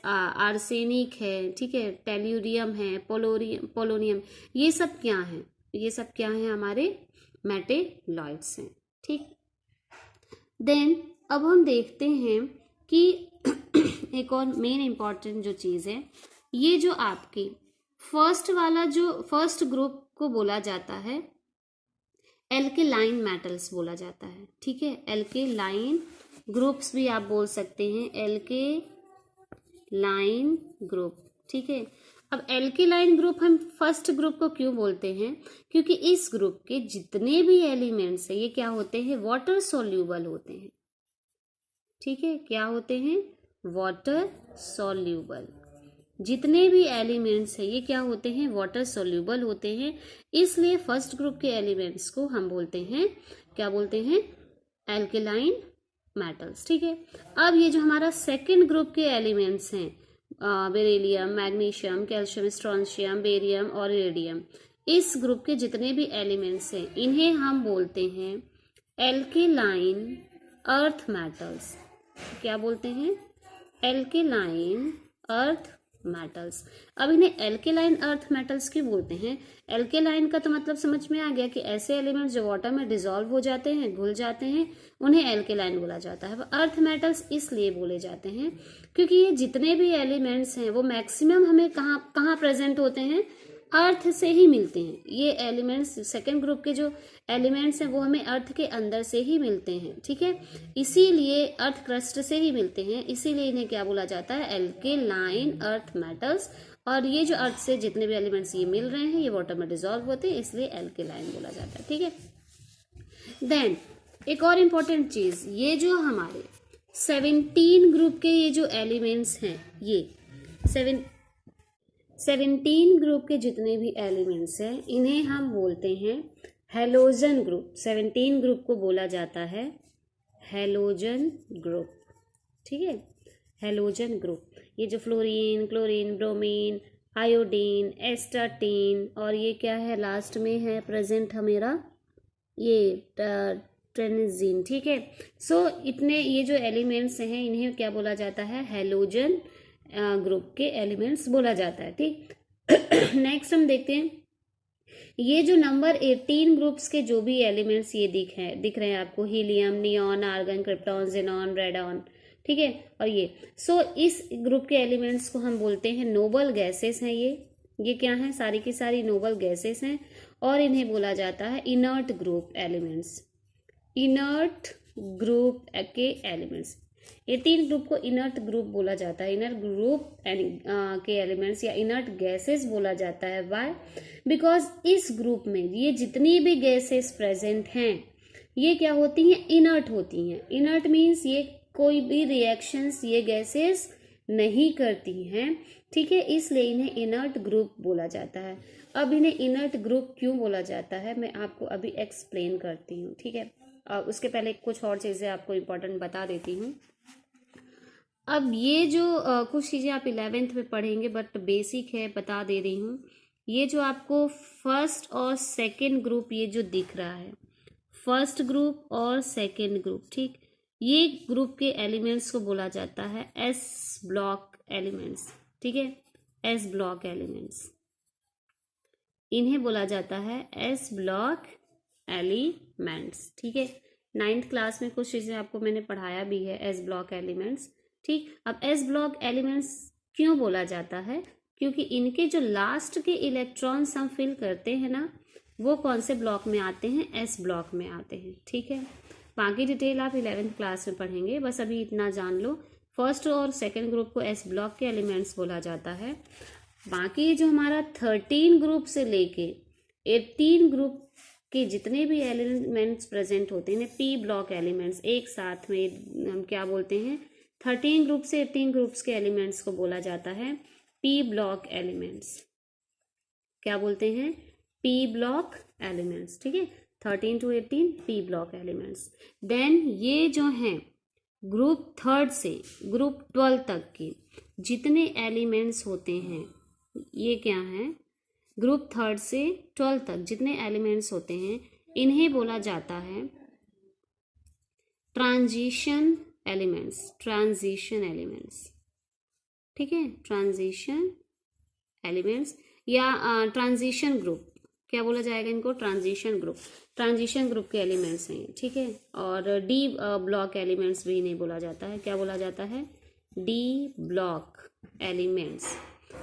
आर्सेनिक है, ठीक है, टेल्यूरियम है, पोलोनियम, ये सब क्या है, ये सब क्या है, हमारे मेटेलॉइड्स हैं। ठीक, देन अब हम देखते हैं कि एक और मेन इंपॉर्टेंट जो चीज़ है, ये जो आपकी फर्स्ट वाला जो फर्स्ट ग्रुप को बोला जाता है एल्केलाइन मेटल्स बोला जाता है। ठीक है, एल्केलाइन ग्रुप्स भी आप बोल सकते हैं, एल्केलाइन ग्रुप। ठीक है, अब एल्केलाइन ग्रुप हम फर्स्ट ग्रुप को क्यों बोलते हैं, क्योंकि इस ग्रुप के जितने भी एलिमेंट्स हैं ये क्या होते हैं, वाटर सोल्यूबल होते हैं। ठीक है, क्या होते हैं, वाटर सोल्यूबल। जितने भी एलिमेंट्स हैं ये क्या होते हैं, वाटर सोल्यूबल होते हैं, इसलिए फर्स्ट ग्रुप के एलिमेंट्स को हम बोलते हैं, क्या बोलते हैं, एल्केलाइन मेटल्स। ठीक है, अब ये जो हमारा सेकंड ग्रुप के एलिमेंट्स हैं, beryllium, magnesium, calcium, strontium, barium और इरिडियम, इस ग्रुप के जितने भी एलिमेंट्स हैं इन्हें हम बोलते हैं एल्केलाइन अर्थ मेटल्स। क्या बोलते हैं, एल्केलाइन अर्थ मेटल्स। अब इन्हें एल्केलाइन अर्थ मेटल्स क्यों बोलते हैं? एल्केलाइन का तो मतलब समझ में आ गया कि ऐसे एलिमेंट्स जो वाटर में डिसॉल्व हो जाते हैं, घुल जाते हैं, उन्हें एल्केलाइन बोला जाता है। अर्थ मेटल्स इसलिए बोले जाते हैं क्योंकि ये जितने भी एलिमेंट्स हैं वो मैक्सिमम हमें कहाँ कहाँ प्रेजेंट होते हैं? अर्थ से ही मिलते हैं। ये एलिमेंट्स सेकेंड ग्रुप के जो एलिमेंट्स हैं वो हमें अर्थ के अंदर से ही मिलते हैं, ठीक है। इसीलिए अर्थ क्रस्ट से ही मिलते हैं, इसीलिए इन्हें क्या बोला जाता है? Alkaline earth metals. और ये जो अर्थ से जितने भी एलिमेंट्स ये मिल रहे हैं ये वाटर में डिसॉल्व होते हैं, इसलिए एल्केलाइन बोला जाता है, ठीक है। देन एक और इम्पोर्टेंट चीज, ये जो हमारे 17 ग्रुप के ये जो एलिमेंट्स हैं, ये 17 ग्रुप के जितने भी एलिमेंट्स हैं इन्हें हम बोलते हैं हैलोजन ग्रुप। 17 ग्रुप को बोला जाता है हैलोजन ग्रुप, ठीक है। हैलोजन ग्रुप, ये जो fluorine, chlorine, bromine, iodine, astatine और ये क्या है लास्ट में है प्रेजेंट हमेरा ये ट्रेनिजीन, ठीक है। सो इतने ये जो एलिमेंट्स हैं इन्हें क्या बोला जाता है? हैलोजन ग्रुप के एलिमेंट्स बोला जाता है, ठीक। नेक्स्ट हम देखते हैं ये जो नंबर 18 ग्रुप्स के जो भी एलिमेंट्स ये दिख रहे हैं आपको, helium, neon, argon, krypton, xenon, radon, ठीक है। और ये इस ग्रुप के एलिमेंट्स को हम बोलते हैं नोबल गैसेस हैं। ये क्या है? सारी की सारी नोबल गैसेस हैं और इन्हें बोला जाता है inert group elements. Inert group के एलिमेंट्स, 18 ग्रुप को इनर्ट ग्रुप बोला जाता है। इनर्ट ग्रुप के एलिमेंट्स या इनर्ट गैसेस बोला जाता है। व्हाई? बिकॉज इस ग्रुप में ये जितनी भी गैसेस प्रेजेंट हैं ये क्या होती हैं? इनर्ट होती हैं। इनर्ट मीन्स ये कोई भी रिएक्शंस ये गैसेस नहीं करती हैं, ठीक है, इसलिए इन्हें इनर्ट ग्रुप बोला जाता है। अब इन्हें इनर्ट ग्रुप क्यों बोला जाता है मैं आपको अभी एक्सप्लेन करती हूँ, ठीक है। उसके पहले कुछ और चीज़ें आपको इम्पोर्टेंट बता देती हूँ। अब ये जो कुछ चीज़ें आप 11th में पढ़ेंगे बट बेसिक है, बता दे रही हूँ। ये जो आपको फर्स्ट और सेकंड ग्रुप ये जो दिख रहा है, फर्स्ट ग्रुप और सेकंड ग्रुप, ठीक, ये ग्रुप के एलिमेंट्स को बोला जाता है एस ब्लॉक एलिमेंट्स, ठीक है। एस ब्लॉक एलिमेंट्स इन्हें बोला जाता है एस ब्लॉक एलिमेंट्स, ठीक है। 9th क्लास में कुछ चीज़ें आपको मैंने पढ़ाया भी है एस ब्लॉक एलिमेंट्स, ठीक। अब एस ब्लॉक एलिमेंट्स क्यों बोला जाता है? क्योंकि इनके जो लास्ट के इलेक्ट्रॉन्स हम फिल करते हैं ना वो कौन से ब्लॉक में आते हैं? एस ब्लॉक में आते हैं, ठीक है। बाकी डिटेल आप 11th क्लास में पढ़ेंगे, बस अभी इतना जान लो। फर्स्ट और सेकंड ग्रुप को एस ब्लॉक के एलिमेंट्स बोला जाता है। बाकी जो हमारा 13 ग्रुप से लेके 18 ग्रुप के जितने भी एलिमेंट्स प्रेजेंट होते हैं पी ब्लॉक एलिमेंट्स, एक साथ में हम क्या बोलते हैं? 13 ग्रुप से 18 ग्रुप्स के एलिमेंट्स को बोला जाता है पी ब्लॉक एलिमेंट्स। क्या बोलते हैं? पी ब्लॉक एलिमेंट्स, ठीक है। 13 to 18 P block elements. Then ये जो हैं ग्रुप 3 से ग्रुप 12 तक के जितने एलिमेंट्स होते हैं ये क्या हैं? ग्रुप 3 से 12 तक जितने एलिमेंट्स होते हैं इन्हें बोला जाता है ट्रांजिशन एलिमेंट्स। ट्रांजिशन एलिमेंट्स, ठीक है। ट्रांजिशन एलिमेंट्स या ट्रांजिशन ग्रुप, क्या बोला जाएगा इनको? Transition group. ट्रांजिशन ग्रुप के एलिमेंट्स हैं, ठीक है। और डी ब्लॉक एलिमेंट्स भी इन्हें बोला जाता है। क्या बोला जाता है? डी ब्लॉक एलिमेंट्स,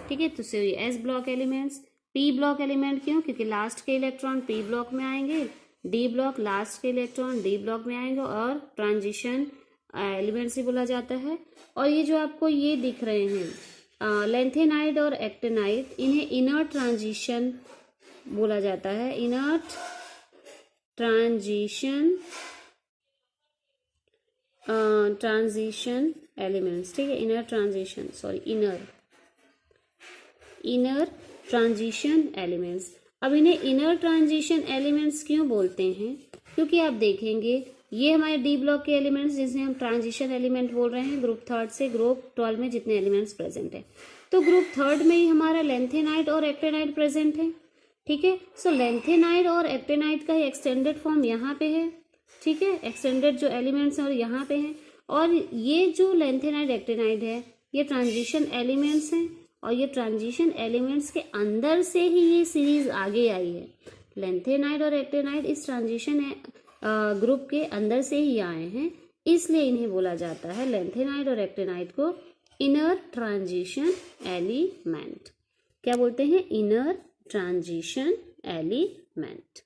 ठीक है। तो S block elements. P block element क्यों? क्योंकि लास्ट के इलेक्ट्रॉन पी ब्लॉक में आएंगे। डी ब्लॉक लास्ट के इलेक्ट्रॉन डी ब्लॉक में आएंगे और ट्रांजिशन एलिमेंट्स ही बोला जाता है। और ये जो आपको ये दिख रहे हैं लेंथेनाइड और एक्टेनाइड, इन्हें इनर्ट ट्रांजिशन बोला जाता है। इनर्ट ट्रांजिशन एलिमेंट्स, ठीक है। Inner transition elements. अब इन्हें इनर ट्रांजिशन एलिमेंट्स क्यों बोलते हैं? क्योंकि आप देखेंगे ये हमारे डी ब्लॉक के एलिमेंट्स जिसे हम ट्रांजिशन एलिमेंट बोल रहे हैं, ग्रुप 3 से ग्रुप 12 में जितने एलिमेंट्स प्रेजेंट है, तो ग्रुप 3 में ही हमारा लेंथेनाइड और एक्टेनाइड प्रेजेंट है, ठीक है। सो लेंथेनाइड और एक्टेनाइड का ही एक्सटेंडेड फॉर्म यहाँ पे है, ठीक है। एक्सटेंडेड जो एलिमेंट्स हैं और यहाँ पे हैं। और ये जो लेंथेनाइड एक्टेनाइड है ये ट्रांजिशन एलिमेंट्स हैं और ये ट्रांजिशन एलिमेंट्स के अंदर से ही ये सीरीज आगे आई है। लैंथेनाइड और एक्टिनाइड इस ट्रांजिशन ग्रुप के अंदर से ही आए हैं, इसलिए इन्हें बोला जाता है, लैंथेनाइड और एक्टिनाइड को, इनर ट्रांजिशन एलिमेंट। क्या बोलते हैं? Inner transition element.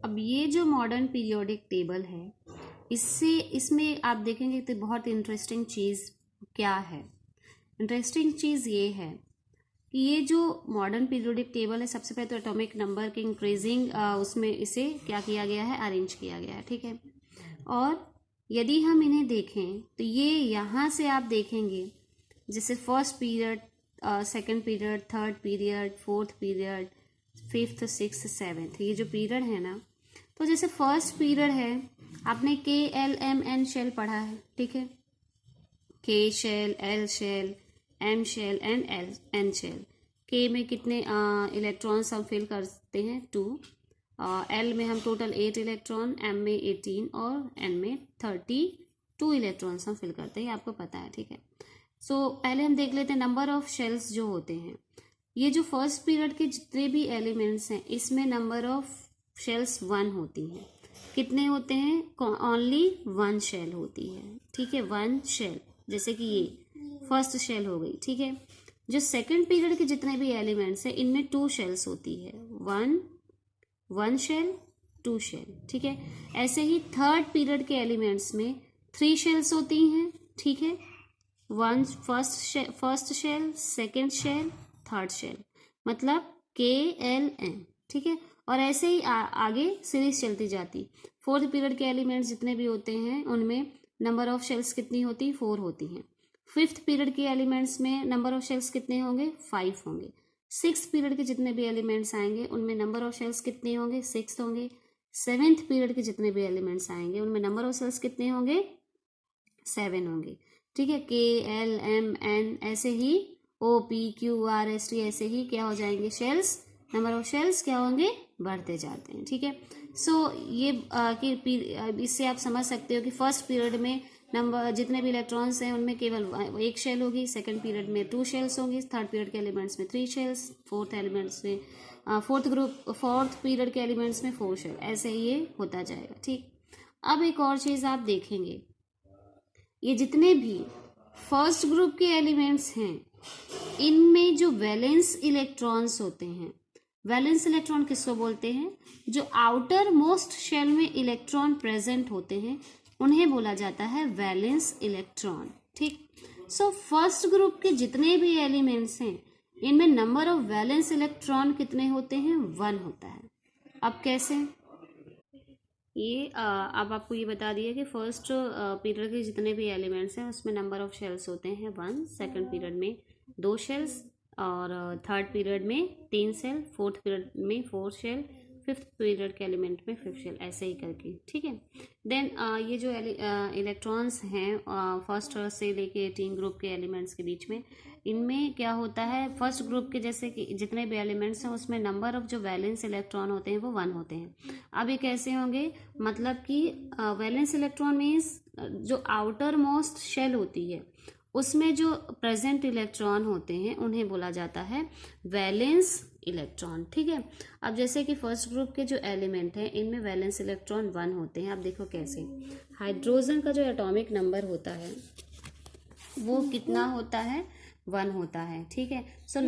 अब ये जो मॉडर्न पीरियोडिक टेबल है, इसमें आप देखेंगे तो बहुत इंटरेस्टिंग चीज़ क्या है। इंटरेस्टिंग चीज़ ये है कि ये जो मॉडर्न पीरियोडिक टेबल है, सबसे पहले तो एटॉमिक नंबर के इंक्रीजिंग उसमें इसे क्या किया गया है? अरेंज किया गया है, ठीक है। और यदि हम इन्हें देखें तो ये यहाँ से आप देखेंगे जैसे first period, second period, third period, fourth period, fifth, sixth, seventh, ये जो पीरियड है ना, तो जैसे फर्स्ट पीरियड है, आपने KLMN शेल पढ़ा है, ठीक है। K shell, L shell, M shell and N shell. K में कितने इलेक्ट्रॉन्स हम फिल करते हैं? 2। L में हम टोटल 8 इलेक्ट्रॉन, M में 18 और N में 32 इलेक्ट्रॉन्स हम फिल करते हैं, आपको पता है, ठीक है। सो पहले हम देख लेते हैं नंबर ऑफ शेल्स जो होते हैं। ये जो फर्स्ट पीरियड के जितने भी एलिमेंट्स हैं, इसमें नंबर ऑफ शेल्स 1 होती हैं। कितने होते हैं? ओनली 1 शेल होती है, ठीक है, 1 शेल। जैसे कि ये फर्स्ट शेल हो गई, ठीक है। जो सेकंड पीरियड के जितने भी एलिमेंट्स हैं, इनमें 2 शेल्स होती है, 1 शेल, 2 शेल, ठीक है। ऐसे ही थर्ड पीरियड के एलिमेंट्स में 3 शेल्स होती हैं, ठीक है। 1 first shell, second shell, third shell, मतलब KLM, ठीक है। और ऐसे ही आगे सीरीज चलती जाती। फोर्थ पीरियड के एलिमेंट्स जितने भी होते हैं, उनमें नंबर ऑफ शेल्स कितनी होती? 4 होती हैं। फिफ्थ पीरियड के एलिमेंट्स में नंबर ऑफ शेल्स कितने होंगे? 5 होंगे। सिक्स पीरियड के जितने भी एलिमेंट्स आएंगे, उनमें नंबर ऑफ शेल्स कितने होंगे? 6 होंगे। सेवेंथ पीरियड के जितने भी एलिमेंट्स आएंगे, उनमें नंबर ऑफ शेल्स कितने होंगे? 7 होंगे, ठीक है। KLMN, ऐसे ही OPQRST, ऐसे ही क्या हो जाएंगे? शेल्स, नंबर ऑफ शेल्स क्या होंगे? बढ़ते जाते हैं, ठीक है। सो ये इससे आप समझ सकते हो कि फर्स्ट पीरियड में नंबर जितने भी इलेक्ट्रॉन्स हैं, उनमें केवल 1 शेल होगी। सेकंड पीरियड में 2 शेल्स होंगी। थर्ड पीरियड के एलिमेंट्स में 3 शेल्स। फोर्थ पीरियड के एलिमेंट्स में 4 शेल। ऐसे ही ये होता जाएगा, ठीक। अब एक और चीज़ आप देखेंगे, ये जितने भी फर्स्ट ग्रुप के एलिमेंट्स हैं, इनमें जो वैलेंस इलेक्ट्रॉन्स होते हैं, वैलेंस इलेक्ट्रॉन किसको बोलते हैं? जो आउटर मोस्ट शेल में इलेक्ट्रॉन प्रेजेंट होते हैं, उन्हें बोला जाता है वैलेंस इलेक्ट्रॉन, ठीक। सो फर्स्ट ग्रुप के जितने भी एलिमेंट्स हैं, इनमें नंबर ऑफ वैलेंस इलेक्ट्रॉन कितने होते हैं? 1 होता है। अब कैसे? ये अब आपको ये बता दिया कि फर्स्ट पीरियड के जितने भी एलिमेंट्स हैं, उसमें नंबर ऑफ शेल्स होते हैं 1, सेकंड पीरियड में 2 शेल्स, और थर्ड पीरियड में 3 शेल, फोर्थ पीरियड में 4 शेल, फिफ्थ पीरियड के एलिमेंट में 5 शेल, ऐसे ही करके, ठीक है। देन ये जो इलेक्ट्रॉन्स हैं फर्स्ट से लेके 18 ग्रुप के एलिमेंट्स के बीच में, इनमें क्या होता है? फर्स्ट ग्रुप के जैसे कि जितने भी एलिमेंट्स हैं, उसमें नंबर ऑफ जो वैलेंस इलेक्ट्रॉन होते हैं वो 1 होते हैं। अब ये कैसे होंगे? मतलब कि वैलेंस इलेक्ट्रॉन मीन्स जो आउटर मोस्ट शेल होती है, उसमें जो प्रेजेंट इलेक्ट्रॉन होते हैं, उन्हें बोला जाता है वैलेंस इलेक्ट्रॉन, ठीक है। अब जैसे कि फर्स्ट ग्रुप के जो एलिमेंट हैं, इनमें वैलेंस इलेक्ट्रॉन 1 होते हैं। अब देखो कैसे। हाइड्रोजन का जो एटॉमिक नंबर होता है वो कितना होता है? 1 होता है, ठीक है। सो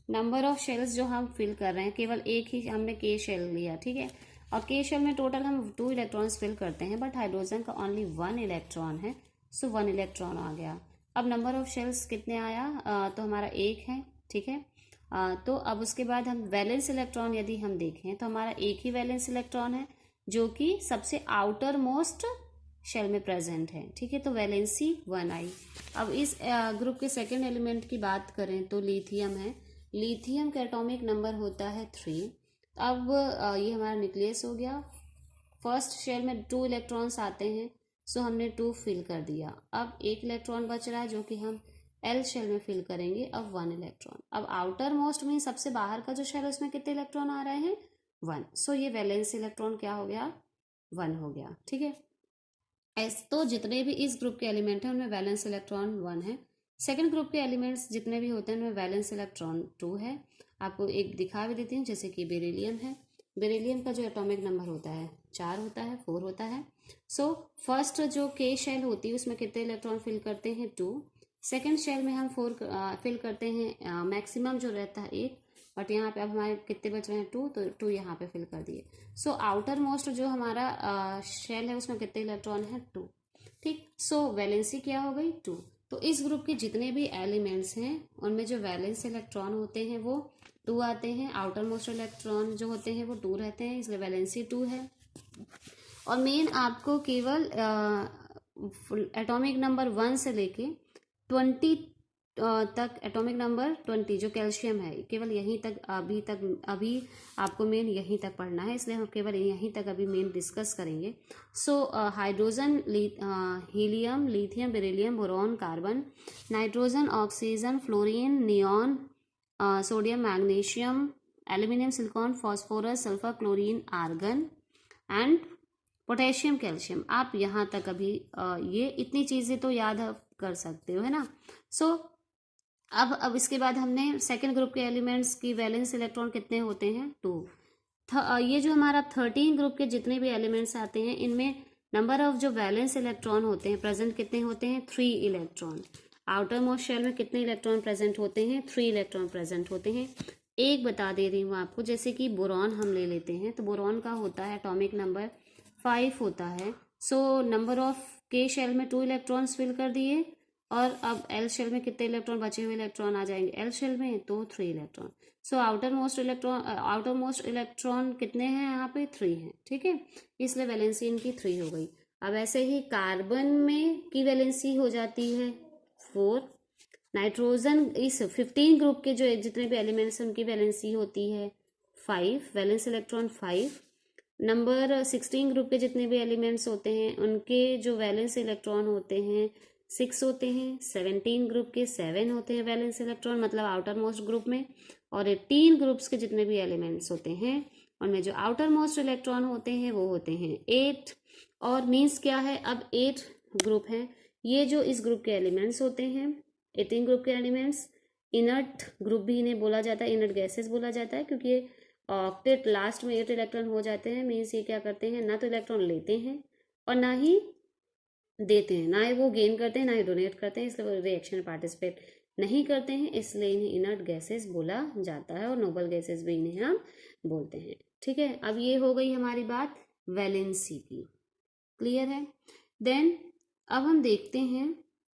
नंबर ऑफ शेल्स जो हम फिल कर रहे हैं, केवल एक ही हमने K शेल लिया, ठीक है। और K शेल में टोटल हम 2 इलेक्ट्रॉन्स फिल करते हैं, बट हाइड्रोजन का ओनली 1 इलेक्ट्रॉन है, सो 1 इलेक्ट्रॉन आ गया। अब नंबर ऑफ शेल्स कितने आया? तो हमारा 1 है, ठीक है। तो अब उसके बाद हम वैलेंस इलेक्ट्रॉन यदि हम देखें तो हमारा एक ही वैलेंस इलेक्ट्रॉन है, जो कि सबसे आउटर मोस्ट शेल में प्रेजेंट है, ठीक है। तो वैलेंसी 1 आई। अब इस ग्रुप के सेकेंड एलिमेंट की बात करें तो लिथियम है। लिथियम का एटॉमिक नंबर होता है 3। अब ये हमारा न्यूक्लियस हो गया। फर्स्ट शेल में 2 इलेक्ट्रॉन्स आते हैं, सो हमने 2 फिल कर दिया। अब 1 इलेक्ट्रॉन बच रहा है, जो कि हम L शेल में फिल करेंगे। अब 1 इलेक्ट्रॉन। अब आउटर मोस्ट में सबसे बाहर का जो शेल है, उसमें कितने इलेक्ट्रॉन आ रहे हैं? 1। सो ये वैलेंस इलेक्ट्रॉन क्या हो गया? 1 हो गया, ठीक है। तो जितने भी इस ग्रुप के एलिमेंट हैं, उनमें वैलेंस इलेक्ट्रॉन 1 है। सेकेंड ग्रुप के एलिमेंट्स जितने भी होते हैं उनमें वैलेंस इलेक्ट्रॉन 2 है। आपको एक दिखा भी देती हूँ, जैसे कि बेरिलियम है। बेरिलियम का जो एटॉमिक नंबर होता है 4 होता है, 4 होता है। सो फर्स्ट जो के शेल होती है उसमें कितने इलेक्ट्रॉन फिल करते हैं 2। सेकेंड शेल में हम 4 फिल करते हैं, मैक्सिमम जो रहता है 8, बट यहाँ पे अब हमारे कितने बच रहे हैं 2, तो 2 यहाँ पे फिल कर दिए। सो आउटर मोस्ट जो हमारा शेल है उसमें कितने इलेक्ट्रॉन है 2। ठीक, सो वैलेंसी क्या हो गई 2। तो इस ग्रुप के जितने भी एलिमेंट्स हैं उनमें जो वैलेंस इलेक्ट्रॉन होते हैं वो 2 आते हैं, आउटर मोस्ट इलेक्ट्रॉन जो होते हैं वो 2 रहते हैं, इसलिए वैलेंसी 2 है। और मेन आपको केवल एटॉमिक नंबर 1 से लेके 20 तक, एटॉमिक नंबर 20 जो कैल्शियम है, केवल यहीं तक अभी आपको मेन यहीं तक पढ़ना है, इसलिए हम केवल यहीं तक अभी मेन डिस्कस करेंगे। So hydrogen, helium, lithium, beryllium, boron, carbon, nitrogen, oxygen, fluorine, neon, sodium, magnesium, aluminium, silicon, phosphorus, sulphur, chlorine, argon and potassium, calcium. आप यहाँ तक अभी ये इतनी चीज़ें तो याद कर सकते हो, है ना। सो अब इसके बाद हमने सेकेंड ग्रुप के एलिमेंट्स की वैलेंस इलेक्ट्रॉन कितने होते हैं 2। ये जो हमारा 13 ग्रुप के जितने भी एलिमेंट्स आते हैं इनमें नंबर ऑफ जो वैलेंस इलेक्ट्रॉन होते हैं प्रेजेंट कितने होते हैं 3 इलेक्ट्रॉन। आउटर मोस्ट शेल में कितने इलेक्ट्रॉन प्रेजेंट होते हैं 3 इलेक्ट्रॉन प्रेजेंट होते हैं। एक बता दे रही हूँ आपको, जैसे कि बोरॉन हम ले लेते हैं, तो बोरॉन का होता है एटॉमिक नंबर 5 होता है। सो नंबर ऑफ के शेल में 2 इलेक्ट्रॉन्स फिल कर दिए, और अब एल शेल में कितने इलेक्ट्रॉन बचे हुए इलेक्ट्रॉन आ जाएंगे एल शेल में, तो 3 electron. So outer most electron कितने हैं यहाँ पे 3 हैं, ठीक है, इसलिए वैलेंसी इनकी 3 हो गई। अब ऐसे ही कार्बन में की वैलेंसी हो जाती है 4। नाइट्रोजन, इस 15 ग्रुप के जो जितने भी एलिमेंट्स हैं उनकी वैलेंसी होती है 5, वैलेंस इलेक्ट्रॉन 5। नंबर 16 ग्रुप के जितने भी एलिमेंट्स होते हैं उनके जो वैलेंस इलेक्ट्रॉन होते हैं 6 होते हैं। 17 ग्रुप के 7 होते हैं वैलेंस इलेक्ट्रॉन, मतलब आउटर मोस्ट ग्रुप में। और 18 ग्रुप्स के जितने भी एलिमेंट्स होते हैं उनमें जो आउटर मोस्ट इलेक्ट्रॉन होते हैं वो होते हैं 8। और मीन्स क्या है, अब 8 ग्रुप हैं, ये जो इस ग्रुप के एलिमेंट्स होते हैं 18 ग्रुप के एलिमेंट्स, इनर्ट ग्रुप भी इन्हें बोला जाता है, इनर्ट गैसेस बोला जाता है, क्योंकि ये ऑक्टेट लास्ट में 8 इलेक्ट्रॉन हो जाते हैं। मीन्स ये क्या करते हैं, ना तो इलेक्ट्रॉन लेते हैं और ना ही देते हैं, ना ही वो गेन करते हैं ना ही डोनेट करते हैं, इसलिए वो रिएक्शन में पार्टिसिपेट नहीं करते हैं, इसलिए इन्हें इनर्ट गैसेस बोला जाता है, और नोबल गैसेस भी इन्हें हम बोलते हैं। ठीक है, अब ये हो गई हमारी बात वैलेंसी की, क्लियर है। देन अब हम देखते हैं